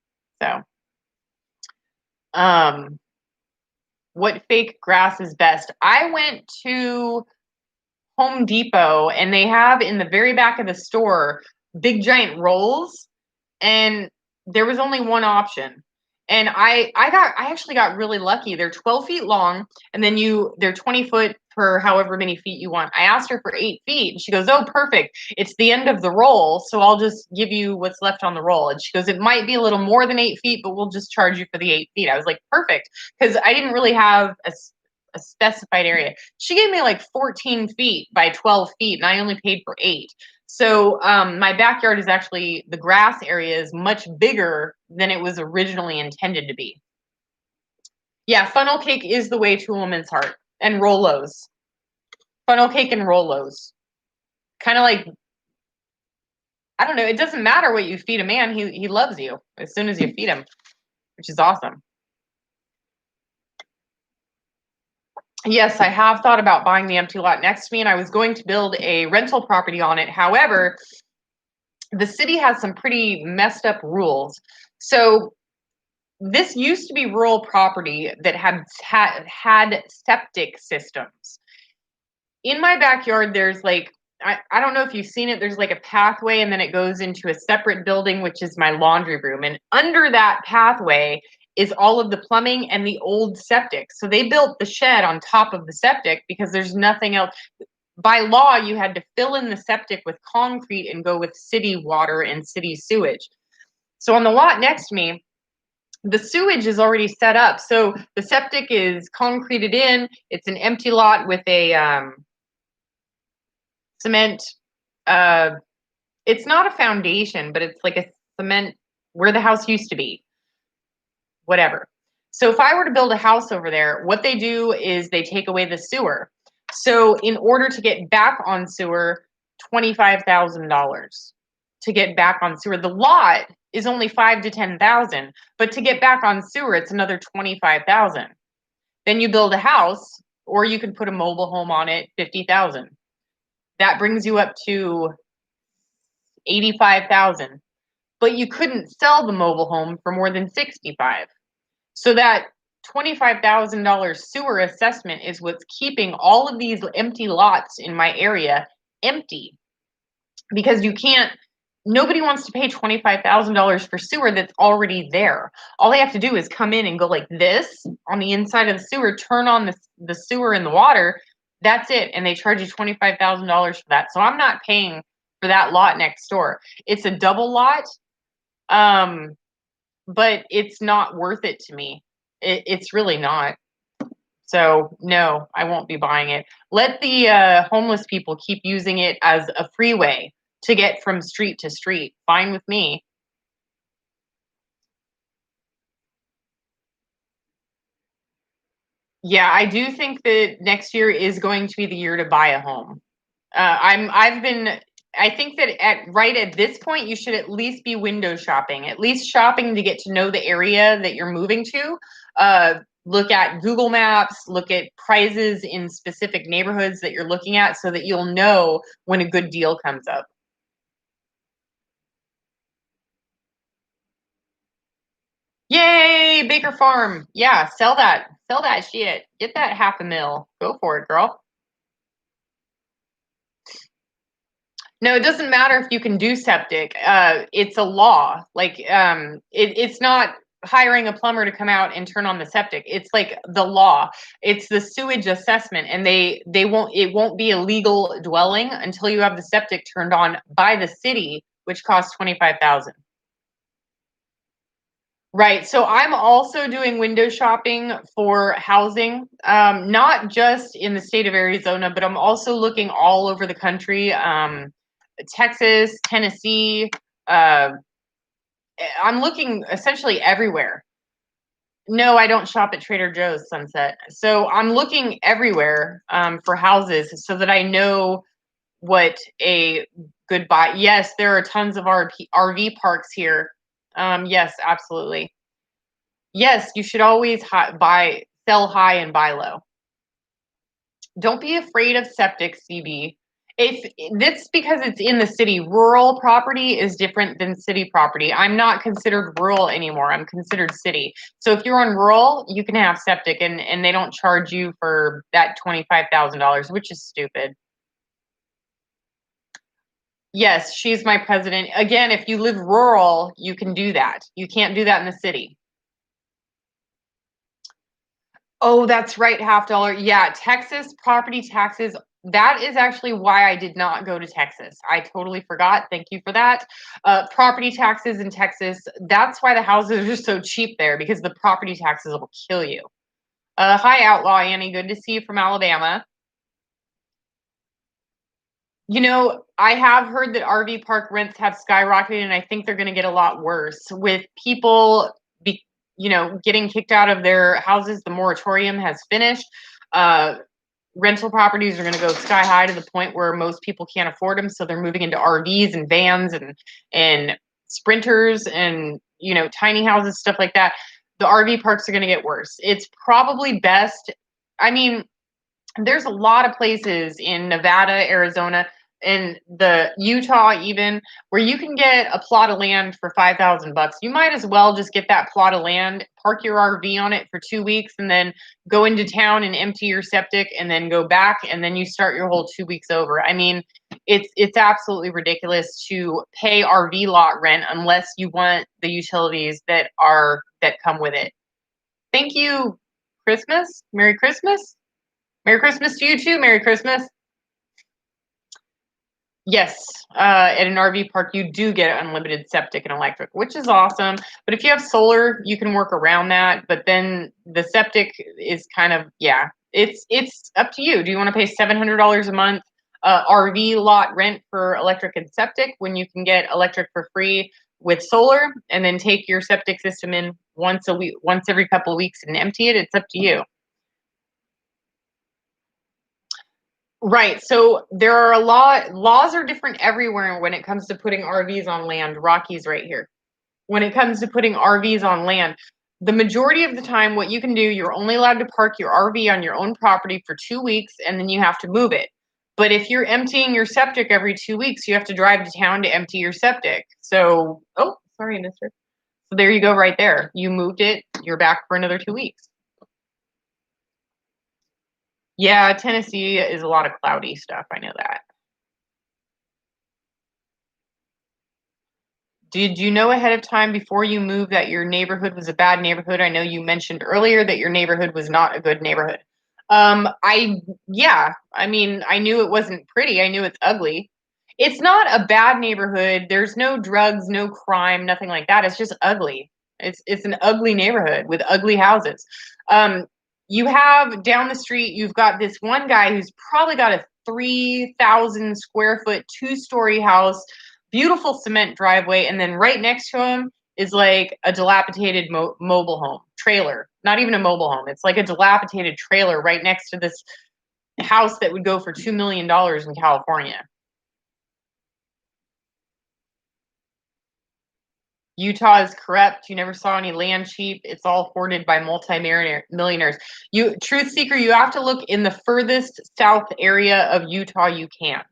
So, what fake grass is best? I went to Home Depot and they have in the very back of the store big giant rolls, and there was only one option. And I actually got really lucky. They're 12 feet long, and then they're 20 foot for however many feet you want. I asked her for 8 feet, and she goes, "Oh, perfect. It's the end of the roll, so I'll just give you what's left on the roll." And she goes, "It might be a little more than 8 feet, but we'll just charge you for the 8 feet." I was like, "Perfect," because I didn't really have a specified area. She gave me like 14 feet by 12 feet, and I only paid for 8. So my backyard is actually, the grass area is much bigger than it was originally intended to be. Yeah, funnel cake is the way to a woman's heart. And Rolos. Funnel cake and Rolos. Kind of like, I don't know, it doesn't matter what you feed a man, he loves you as soon as you feed him, which is awesome. Yes, I have thought about buying the empty lot next to me, and I was going to build a rental property on it. However, the city has some pretty messed up rules. So this used to be rural property that had septic systems. In my backyard, there's like, I don't know if you've seen it, there's like a pathway and then it goes into a separate building, which is my laundry room. And under that pathway is all of the plumbing and the old septic. So they built the shed on top of the septic because there's nothing else. By law, you had to fill in the septic with concrete and go with city water and city sewage. So on the lot next to me, the sewage is already set up. So the septic is concreted in. It's an empty lot with a cement. It's not a foundation, but it's like a cement where the house used to be. Whatever. So if I were to build a house over there, what they do is they take away the sewer. So in order to get back on sewer, $25,000 to get back on sewer. The lot is only 5 to 10,000, but to get back on sewer, it's another 25,000. Then you build a house, or you can put a mobile home on it, 50,000. That brings you up to 85,000. But you couldn't sell the mobile home for more than 65. So that $25,000 sewer assessment is what's keeping all of these empty lots in my area empty, because nobody wants to pay $25,000 for sewer that's already there. All they have to do is come in and go like this on the inside of the sewer, turn on the sewer and the water. That's it. And they charge you $25,000 for that. So I'm not paying for that lot next door. It's a double lot. But it's not worth it to me. It's really not. So no, I won't be buying it. Let the homeless people keep using it as a freeway to get from street to street. Fine with me. Yeah, I do think that next year is going to be the year to buy a home. I think that right at this point, you should at least be window shopping, at least shopping to get to know the area that you're moving to, look at Google Maps, look at prices in specific neighborhoods that you're looking at so that you'll know when a good deal comes up. Yay, Baker Farm. Yeah, sell that. Sell that shit. Get that half a mil. Go for it, girl. No, it doesn't matter if you can do septic. It's a law. Like, it's not hiring a plumber to come out and turn on the septic. It's like the law. It's the sewage assessment, and they won't. It won't be a legal dwelling until you have the septic turned on by the city, which costs 25,000. Right. So I'm also doing window shopping for housing, not just in the state of Arizona, but I'm also looking all over the country. Texas, Tennessee. Uh, I'm looking essentially everywhere. No, I don't shop at Trader Joe's, Sunset. So I'm looking everywhere for houses so that I know what a good buy. Yes, there are tons of RV parks here. Yes, absolutely. Yes, you should always sell high and buy low. Don't be afraid of septic, CB. If that's because it's in the city, rural property is different than city property. I'm not considered rural anymore. I'm considered city. So if you're on rural, you can have septic, and they don't charge you for that $25,000, which is stupid. Yes, she's my president. Again, if you live rural, you can do that. You can't do that in the city. Oh, that's right, half dollar. Yeah, Texas property taxes. That is actually why I did not go to Texas. I totally forgot. Thank you for that. Property taxes in Texas. That's why the houses are so cheap there, because the property taxes will kill you. Hi, Outlaw Annie. Good to see you from Alabama. I have heard that RV park rents have skyrocketed, and I think they're going to get a lot worse with people, getting kicked out of their houses. The moratorium has finished. Uh, Rental properties are going to go sky high to the point where most people can't afford them, so they're moving into RVs and vans and sprinters and tiny houses, stuff like that. The RV parks are going to get worse. It's probably best. I mean, there's a lot of places in Nevada, Arizona, and the Utah even, where you can get a plot of land for $5,000. You might as well just get that plot of land, park your RV on it for 2 weeks, and then go into town and empty your septic, and then go back, and then you start your whole 2 weeks over. I mean, it's absolutely ridiculous to pay RV lot rent unless you want the utilities that come with it. Thank you, Christmas. Merry Christmas. Merry Christmas to you too. Merry Christmas. Yes, at an RV park, you do get unlimited septic and electric, which is awesome. But if you have solar, you can work around that. But then the septic is kind of, yeah, it's up to you. Do you want to pay $700 a month RV lot rent for electric and septic when you can get electric for free with solar, and then take your septic system in once a week, once every couple of weeks, and empty it? It's up to you. Right. So there are a lot laws are different everywhere when it comes to putting RVs on land. Rocky's right here. When it comes to putting RVs on land, the majority of the time, what you can do, you're only allowed to park your RV on your own property for 2 weeks, and then you have to move it. But if you're emptying your septic every 2 weeks, you have to drive to town to empty your septic. So, oh, sorry, mister. So there you go, right there. You moved it. You're back for another 2 weeks. Yeah, Tennessee is a lot of cloudy stuff. I know that. Did you know ahead of time before you moved that your neighborhood was a bad neighborhood? I know you mentioned earlier that your neighborhood was not a good neighborhood. Yeah, I mean, I knew it wasn't pretty. I knew it's ugly. It's not a bad neighborhood. There's no drugs, no crime, nothing like that. It's just ugly. It's an ugly neighborhood with ugly houses. Um, you have down the street, you've got this one guy who's probably got a 3,000 square foot, 2-story house, beautiful cement driveway, and then right next to him is like a dilapidated mobile home trailer. Not even a mobile home. It's like a dilapidated trailer right next to this house that would go for $2 million in California. Utah is corrupt. You never saw any land cheap. It's all hoarded by millionaires. You, truth seeker, you have to look in the furthest south area of Utah you can.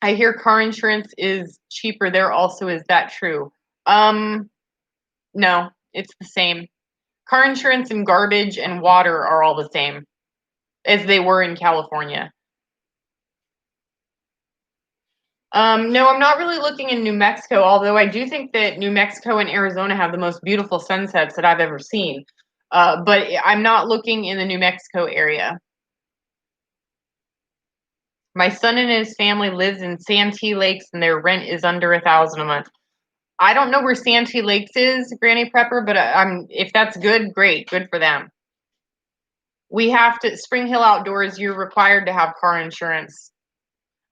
I hear car insurance is cheaper there also. Is that true? Um, no, it's the same. Car insurance and garbage and water are all the same as they were in California. No, I'm not really looking in New Mexico, although I do think that New Mexico and Arizona have the most beautiful sunsets that I've ever seen. But I'm not looking in the New Mexico area. My son and his family lives in Santee Lakes, and their rent is under $1,000 a month. I don't know where Santee Lakes is, Granny Prepper, but I'm if that's good, great, good for them. We have to Spring Hill Outdoors. You're required to have car insurance.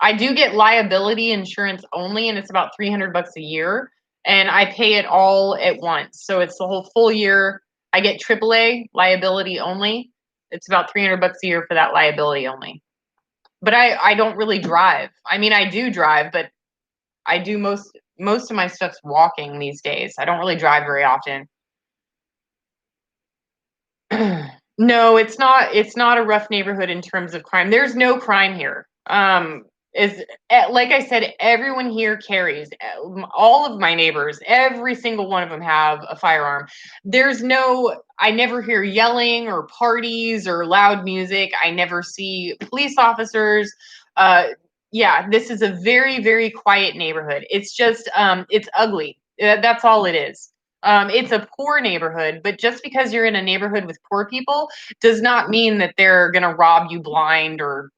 I do get liability insurance only, and it's about $300 a year, and I pay it all at once. So it's the whole full year. I get AAA liability only. It's about $300 a year for that liability only. But I don't really drive. I mean, I do drive, but I do most of my stuff's walking these days. I don't really drive very often. No, it's not a rough neighborhood in terms of crime. There's no crime here. Is like I said, everyone here carries. All of my neighbors, every single one of them have a firearm. I never hear yelling or parties or loud music. I never see police officers. Yeah, this is a very, very quiet neighborhood. It's just it's ugly. That's all it is. It's a poor neighborhood, but just because you're in a neighborhood with poor people does not mean that they're going to rob you blind or,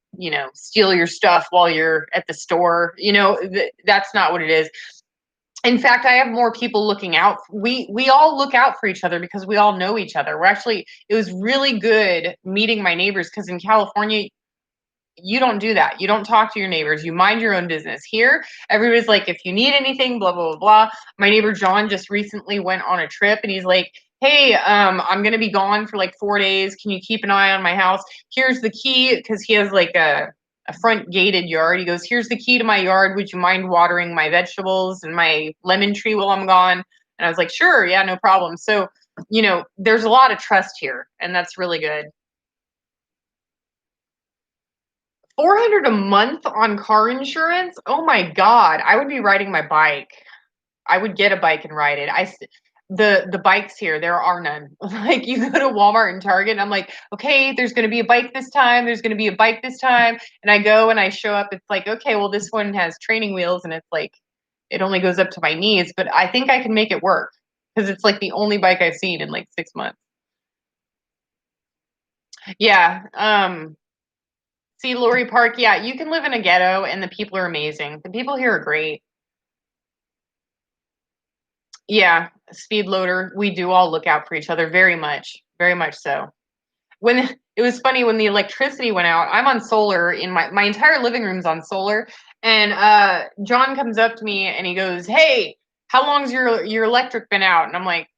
steal your stuff while you're at the store. That's not what it is. In fact, I have more people looking out. We all look out for each other because we all know each other. It was really good meeting my neighbors because in California, you don't do that. You don't talk to your neighbors. You mind your own business. Here, everybody's like, if you need anything, blah, blah, blah, blah. My neighbor John just recently went on a trip and he's like, hey, I'm going to be gone for like 4 days. Can you keep an eye on my house? Here's the key, because he has like a front gated yard. He goes, here's the key to my yard. Would you mind watering my vegetables and my lemon tree while I'm gone? And I was like, sure. Yeah, no problem. So, there's a lot of trust here, and that's really good. 400 a month on car insurance? Oh my God. I would be riding my bike. I would get a bike and ride it. The bikes here, there are none. Like you go to Walmart and Target and I'm like, okay, there's going to be a bike this time. There's going to be a bike this time. And I go and I show up. It's like, okay, well, this one has training wheels and it's like, it only goes up to my knees, but I think I can make it work because it's like the only bike I've seen in like 6 months. Yeah. See, Lori Park, yeah, you can live in a ghetto and the people are amazing. The people here are great. Yeah, speed loader. We do all look out for each other very much so. When it was funny when the electricity went out, I'm on solar in my entire living room's on solar, and John comes up to me and he goes, "Hey, how long's your electric been out?" And I'm like,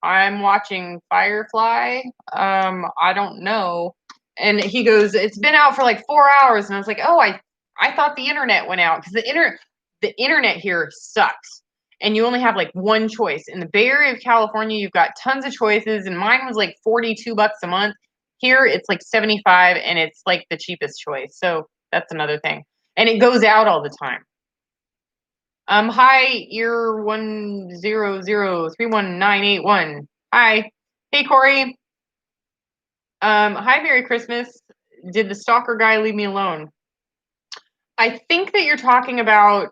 "I'm watching Firefly. I don't know." And he goes, "It's been out for like 4 hours." And I was like, "Oh, I thought the internet went out because the internet here sucks, and you only have like one choice. In the Bay Area of California, you've got tons of choices, and mine was like $42 a month. Here, it's like 75, and it's like the cheapest choice. So that's another thing, and it goes out all the time. Hi, ear 1003191. Hi, hey Corey. Hi, Merry Christmas. Did the stalker guy leave me alone? I think that you're talking about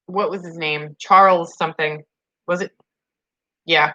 what was his name? Charles something. Was it? Yeah.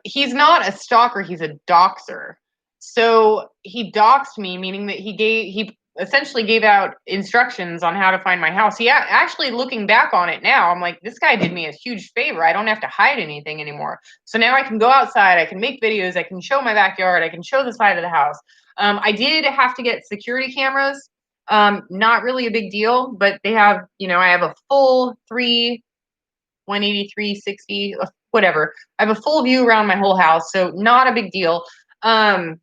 He's not a stalker, he's a doxer. So he doxed me, meaning that he essentially gave out instructions on how to find my house. Actually, looking back on it now, I'm like, this guy did me a huge favor. I don't have to hide anything anymore. So now I can go outside, I can make videos, I can show my backyard, I can show the side of the house. I did have to get security cameras. Not really a big deal, but they have, I have a full 180, 360, whatever. I have a full view around my whole house, so not a big deal. Um,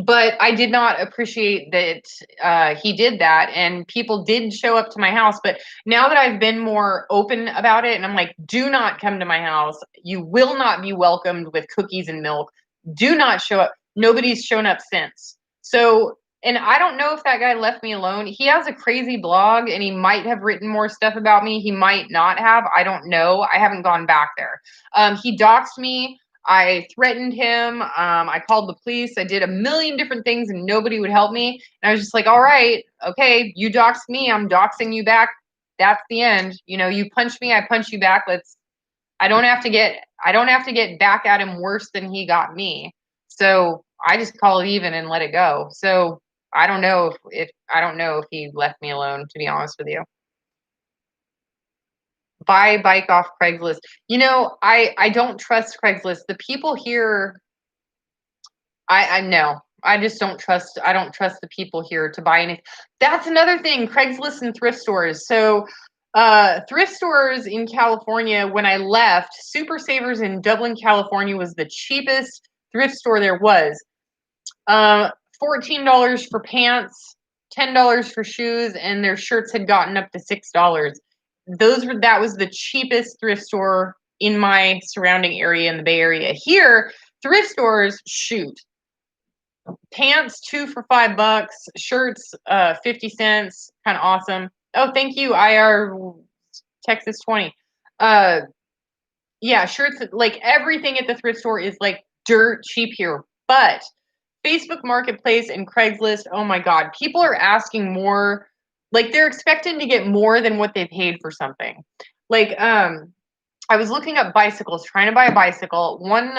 But I did not appreciate that he did that, and people did show up to my house. But now that I've been more open about it, and I'm like, do not come to my house. You will not be welcomed with cookies and milk. Do not show up. Nobody's shown up since. So, and I don't know if that guy left me alone. He has a crazy blog, and he might have written more stuff about me. He might not have. I don't know. I haven't gone back there. He doxed me. I threatened him. I called the police. I did a million different things and nobody would help me. And I was just like, all right, okay, you doxed me. I'm doxing you back. That's the end. You know, you punch me, I punch you back. I don't have to get back at him worse than he got me. So I just call it even and let it go. So I don't know if I don't know if he left me alone, to be honest with you. Buy a bike off Craigslist. You know, I don't trust Craigslist. The people here, I know. I don't trust the people here to buy anything. That's another thing, Craigslist and thrift stores. So thrift stores in California, when I left, Super Savers in Dublin, California was the cheapest thrift store there was. Uh, $14 for pants, $10 for shoes, and their shirts had gotten up to $6. That was the cheapest thrift store in my surrounding area in the Bay Area. Here, thrift stores, shoot, pants 2 for $5, shirts 50 cents, kind of awesome. Oh, thank you, IR Texas 20. Uh, yeah, shirts, like everything at the thrift store is like dirt cheap here, but Facebook Marketplace and Craigslist, oh my God, people are asking more. Like they're expecting to get more than what they paid for something. Like, I was looking up bicycles, trying to buy a bicycle. One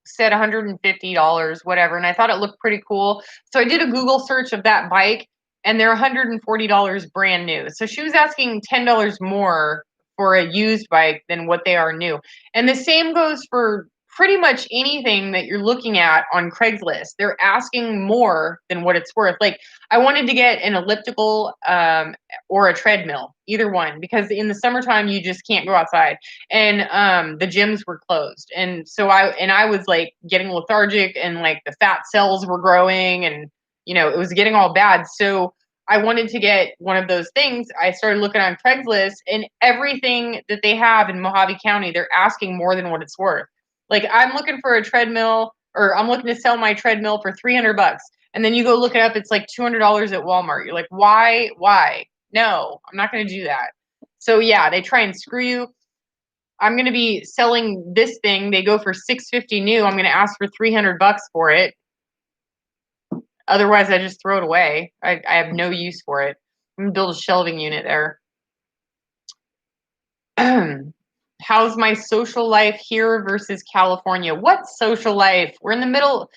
said $150, whatever, and I thought it looked pretty cool. So I did a Google search of that bike, and they're $140 brand new. So she was asking $10 more for a used bike than what they are new. And the same goes for pretty much anything that you're looking at on Craigslist. They're asking more than what it's worth. Like I wanted to get an elliptical or a treadmill, either one, because in the summertime you just can't go outside, and the gyms were closed, and so I was like getting lethargic, and like the fat cells were growing, and you know it was getting all bad. So I wanted to get one of those things. I started looking on Craigslist, and everything that they have in Mojave County, they're asking more than what it's worth. Like I'm looking for a treadmill, or I'm looking to sell my treadmill for $300, and then you go look it up, it's like $200 at Walmart. You're like, why? Why? No, I'm not going to do that. So yeah, they try and screw you. I'm going to be selling this thing. They go for 650 new. I'm going to ask for $300 for it. Otherwise, I just throw it away. I have no use for it. I'm going to build a shelving unit there. How's my social life here versus California? What social life? We're in the middle.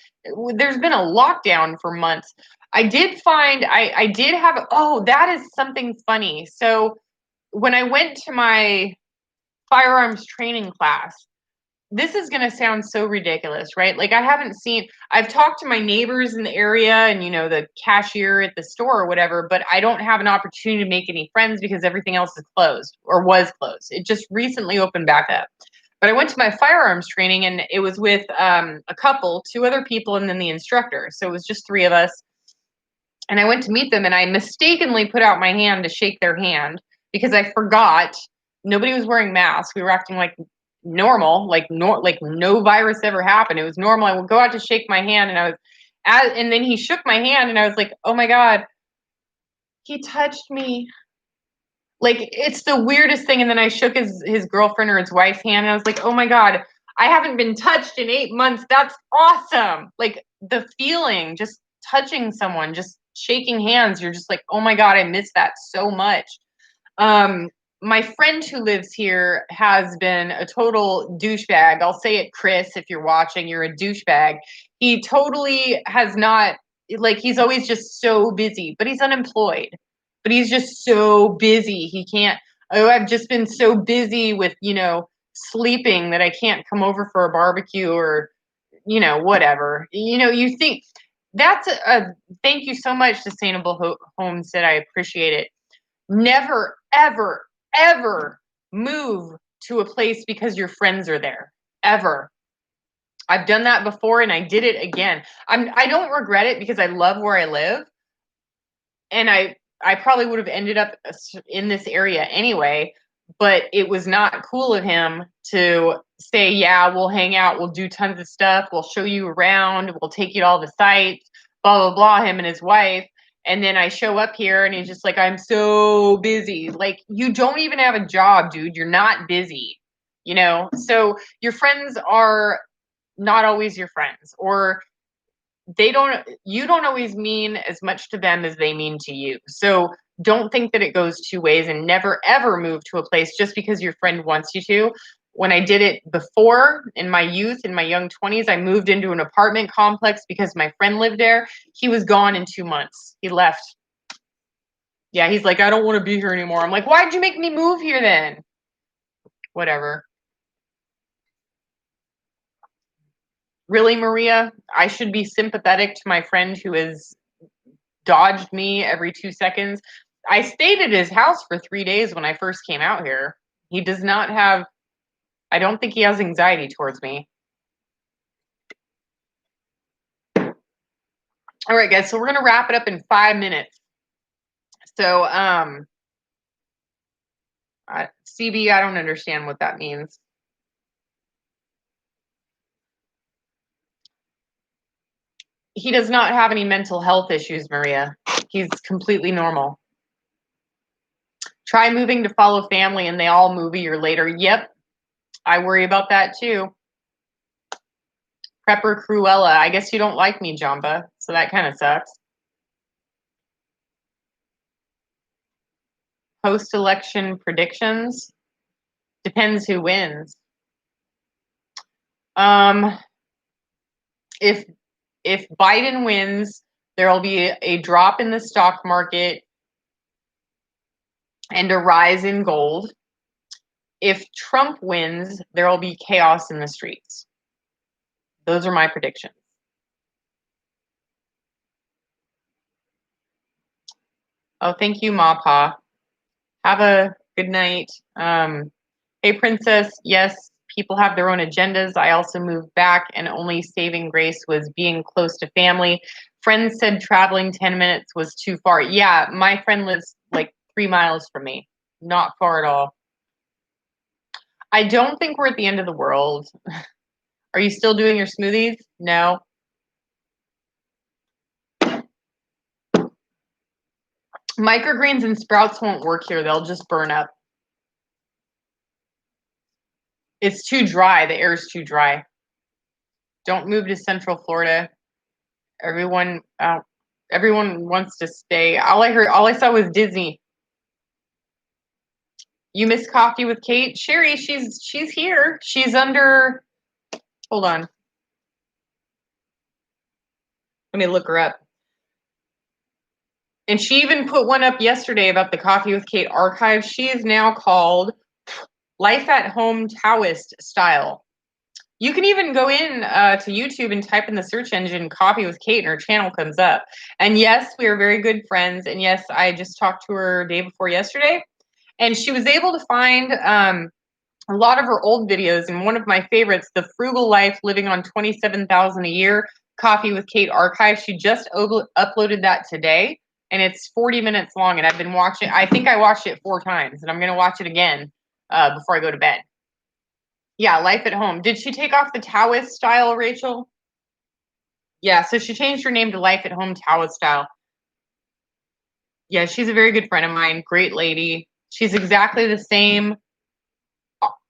There's been a lockdown for months. I did find, I did have, oh, that is something funny. So when I went to my firearms training class, this is going to sound so ridiculous, right? Like I've talked to my neighbors in the area and, you know, the cashier at the store or whatever, but I don't have an opportunity to make any friends because everything else is closed or was closed. It just recently opened back up. But I went to my firearms training, and it was with a couple, two other people, and then the instructor. So it was just three of us. And I went to meet them, and I mistakenly put out my hand to shake their hand because I forgot. Nobody was wearing masks. We were acting like normal, like no virus ever happened. It was normal. I would go out to shake my hand, and and then he shook my hand, and I was like, oh my God, he touched me. Like it's the weirdest thing. And then I shook his girlfriend or his wife's hand, and I was like, oh my God, I haven't been touched in 8 months. That's awesome. Like the feeling, just touching someone, just shaking hands. You're just like, oh my God, I miss that so much. Um, my friend who lives here has been a total douchebag. I'll say it, Chris, if you're watching, you're a douchebag. He totally has not, like, he's always just so busy, but he's unemployed. But he's just so busy. He can't, oh, I've just been so busy with, you know, sleeping that I can't come over for a barbecue or, you know, whatever. You know, you think that's thank you so much, Sustainable Homestead. I appreciate it. Never, ever, ever move to a place because your friends are there. Ever. I've done that before and I did it again. I don't regret it because I love where I live, and I probably would have ended up in this area anyway, but it was not cool of him to say, "Yeah, we'll hang out, we'll do tons of stuff, we'll show you around, we'll take you to all the sites, blah blah blah," him and his wife. And then I show up here and he's just like, "I'm so busy." Like, you don't even have a job, dude. You're not busy. So your friends are not always your friends, or you don't always mean as much to them as they mean to you. So don't think that it goes two ways, and never ever move to a place just because your friend wants you to. When I did it before in my youth, in my young 20s, I moved into an apartment complex because my friend lived there. He was gone in 2 months. He left. Yeah, he's like, "I don't want to be here anymore." I'm like, "Why'd you make me move here then?" Whatever. Really, Maria? I should be sympathetic to my friend who has dodged me every 2 seconds. I stayed at his house for 3 days when I first came out here. He does not have, I don't think he has anxiety towards me. All right, guys, so we're going to wrap it up in 5 minutes. So, CB, I don't understand what that means. He does not have any mental health issues, Maria. He's completely normal. Try moving to follow family and they all move a year later. Yep, I worry about that too. Prepper Cruella. I guess you don't like me, Jamba, so that kind of sucks. Post-election predictions. Depends who wins. If Biden wins, there'll be a drop in the stock market and a rise in gold. If Trump wins, there'll be chaos in the streets. Those are my predictions. Oh, thank you, Ma Pa. Have a good night. Hey, Princess. Yes, people have their own agendas. I also moved back, and only saving grace was being close to family. Friends said traveling 10 minutes was too far. Yeah, my friend lives like 3 miles from me. Not far at all. I don't think we're at the end of the world. Are you still doing your smoothies? No. Microgreens and sprouts won't work here. They'll just burn up. It's too dry. The air is too dry. Don't move to Central Florida. Everyone wants to stay. All I saw was Disney. You miss coffee with Kate? Sherry, she's here. She's under, hold on. Let me look her up. And she even put one up yesterday about the Coffee with Kate archive. She is now called Life at Home Taoist Style. You can even go in to YouTube and type in the search engine Coffee with Kate and her channel comes up. And yes, we are very good friends. And yes, I just talked to her day before yesterday. And she was able to find a lot of her old videos. And one of my favorites, The Frugal Life Living on $27,000 a Year, Coffee with Kate archive. She just uploaded that today. And it's 40 minutes long. And I've been watching, I think I watched it 4 times. And I'm going to watch it again before I go to bed. Yeah, Life at Home. Did she take off the Taoist style, Rachel? Yeah, so she changed her name to Life at Home Taoist Style. Yeah, she's a very good friend of mine. Great lady. She's exactly the same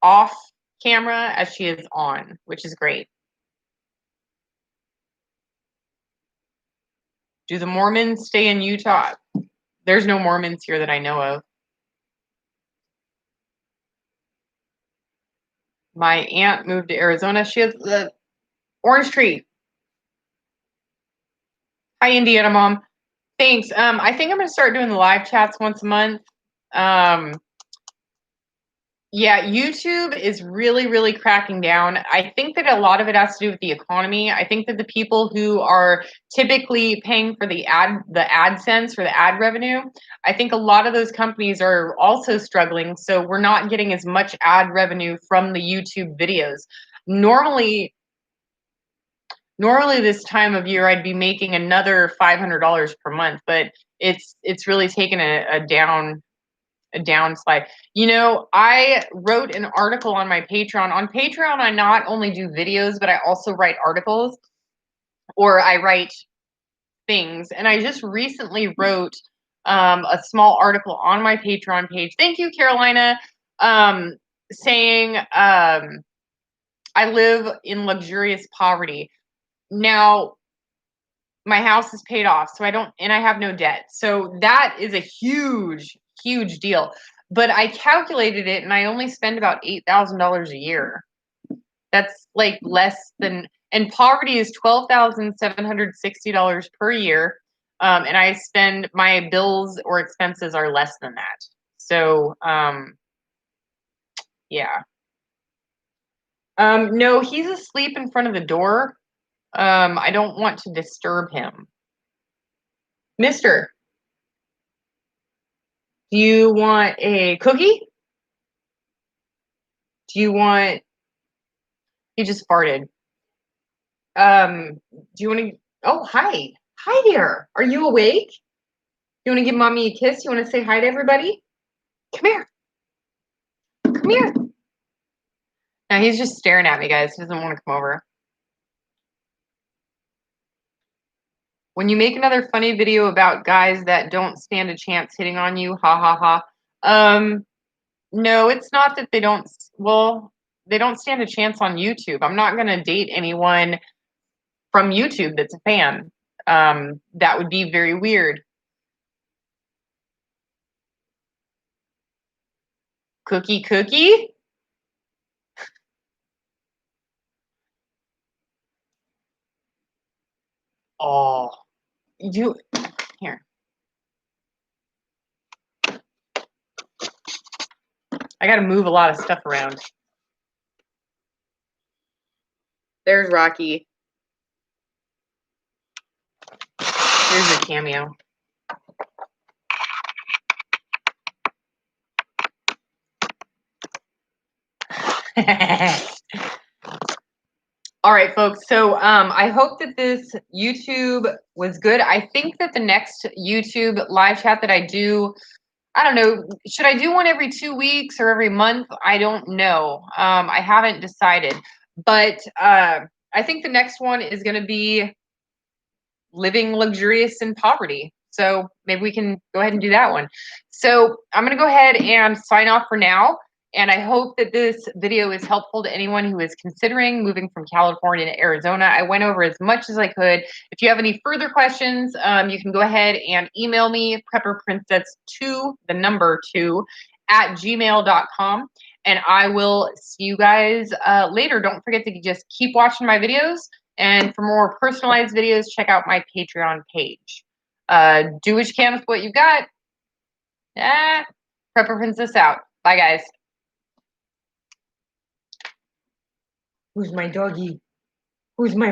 off camera as she is on, which is great. Do the Mormons stay in Utah? There's no Mormons here that I know of. My aunt moved to Arizona. She has the orange tree. Hi, Indiana Mom. Thanks. I think I'm going to start doing the live chats once a month. Yeah, YouTube is really, really cracking down. I think that a lot of it has to do with the economy. I think that the people who are typically paying for the AdSense or the ad revenue, I think a lot of those companies are also struggling. So we're not getting as much ad revenue from the YouTube videos. Normally, normally this time of year I'd be making another $500 per month, but it's really taken a downslide. You know, I wrote an article on my Patreon. On Patreon, I not only do videos, but I also write articles, or I write things. And I just recently wrote a small article on my Patreon page. Thank you, Carolina. Saying I live in luxurious poverty. Now, my house is paid off, so I have no debt. So that is a huge, huge deal. But I calculated it and I only spend about $8,000 a year. That's like less than, and poverty is $12,760 per year. And I spend, my bills or expenses are less than that. So, yeah. No, he's asleep in front of the door. I don't want to disturb him. Mister, do you want a cookie? Do you want, he just farted. Do you want to, oh, hi. Hi there. Are you awake? You want to give mommy a kiss? You want to say hi to everybody? Come here. Come here. Now he's just staring at me, guys. He doesn't want to come over. When you make another funny video about guys that don't stand a chance hitting on you, ha ha ha. No, it's not that they don't, well, they don't stand a chance on YouTube. I'm not going to date anyone from YouTube that's a fan. That would be very weird. Cookie, cookie? Oh, you, here. I got to move a lot of stuff around. There's Rocky. Here's your cameo. All right, folks. So I hope that this YouTube was good. I think that the next YouTube live chat that I do, I don't know, should I do one every 2 weeks or every month? I don't know. I haven't decided. But I think the next one is going to be living luxurious in poverty. So maybe we can go ahead and do that one. So I'm going to go ahead and sign off for now. And I hope that this video is helpful to anyone who is considering moving from California to Arizona. I went over as much as I could. If you have any further questions, you can go ahead and email me, prepperprincess2, the number 2, at gmail.com. And I will see you guys later. Don't forget to just keep watching my videos. And for more personalized videos, check out my Patreon page. Do what you can with what you've got. Prepper Princess out. Bye, guys. Who's my doggy? Who's my boy?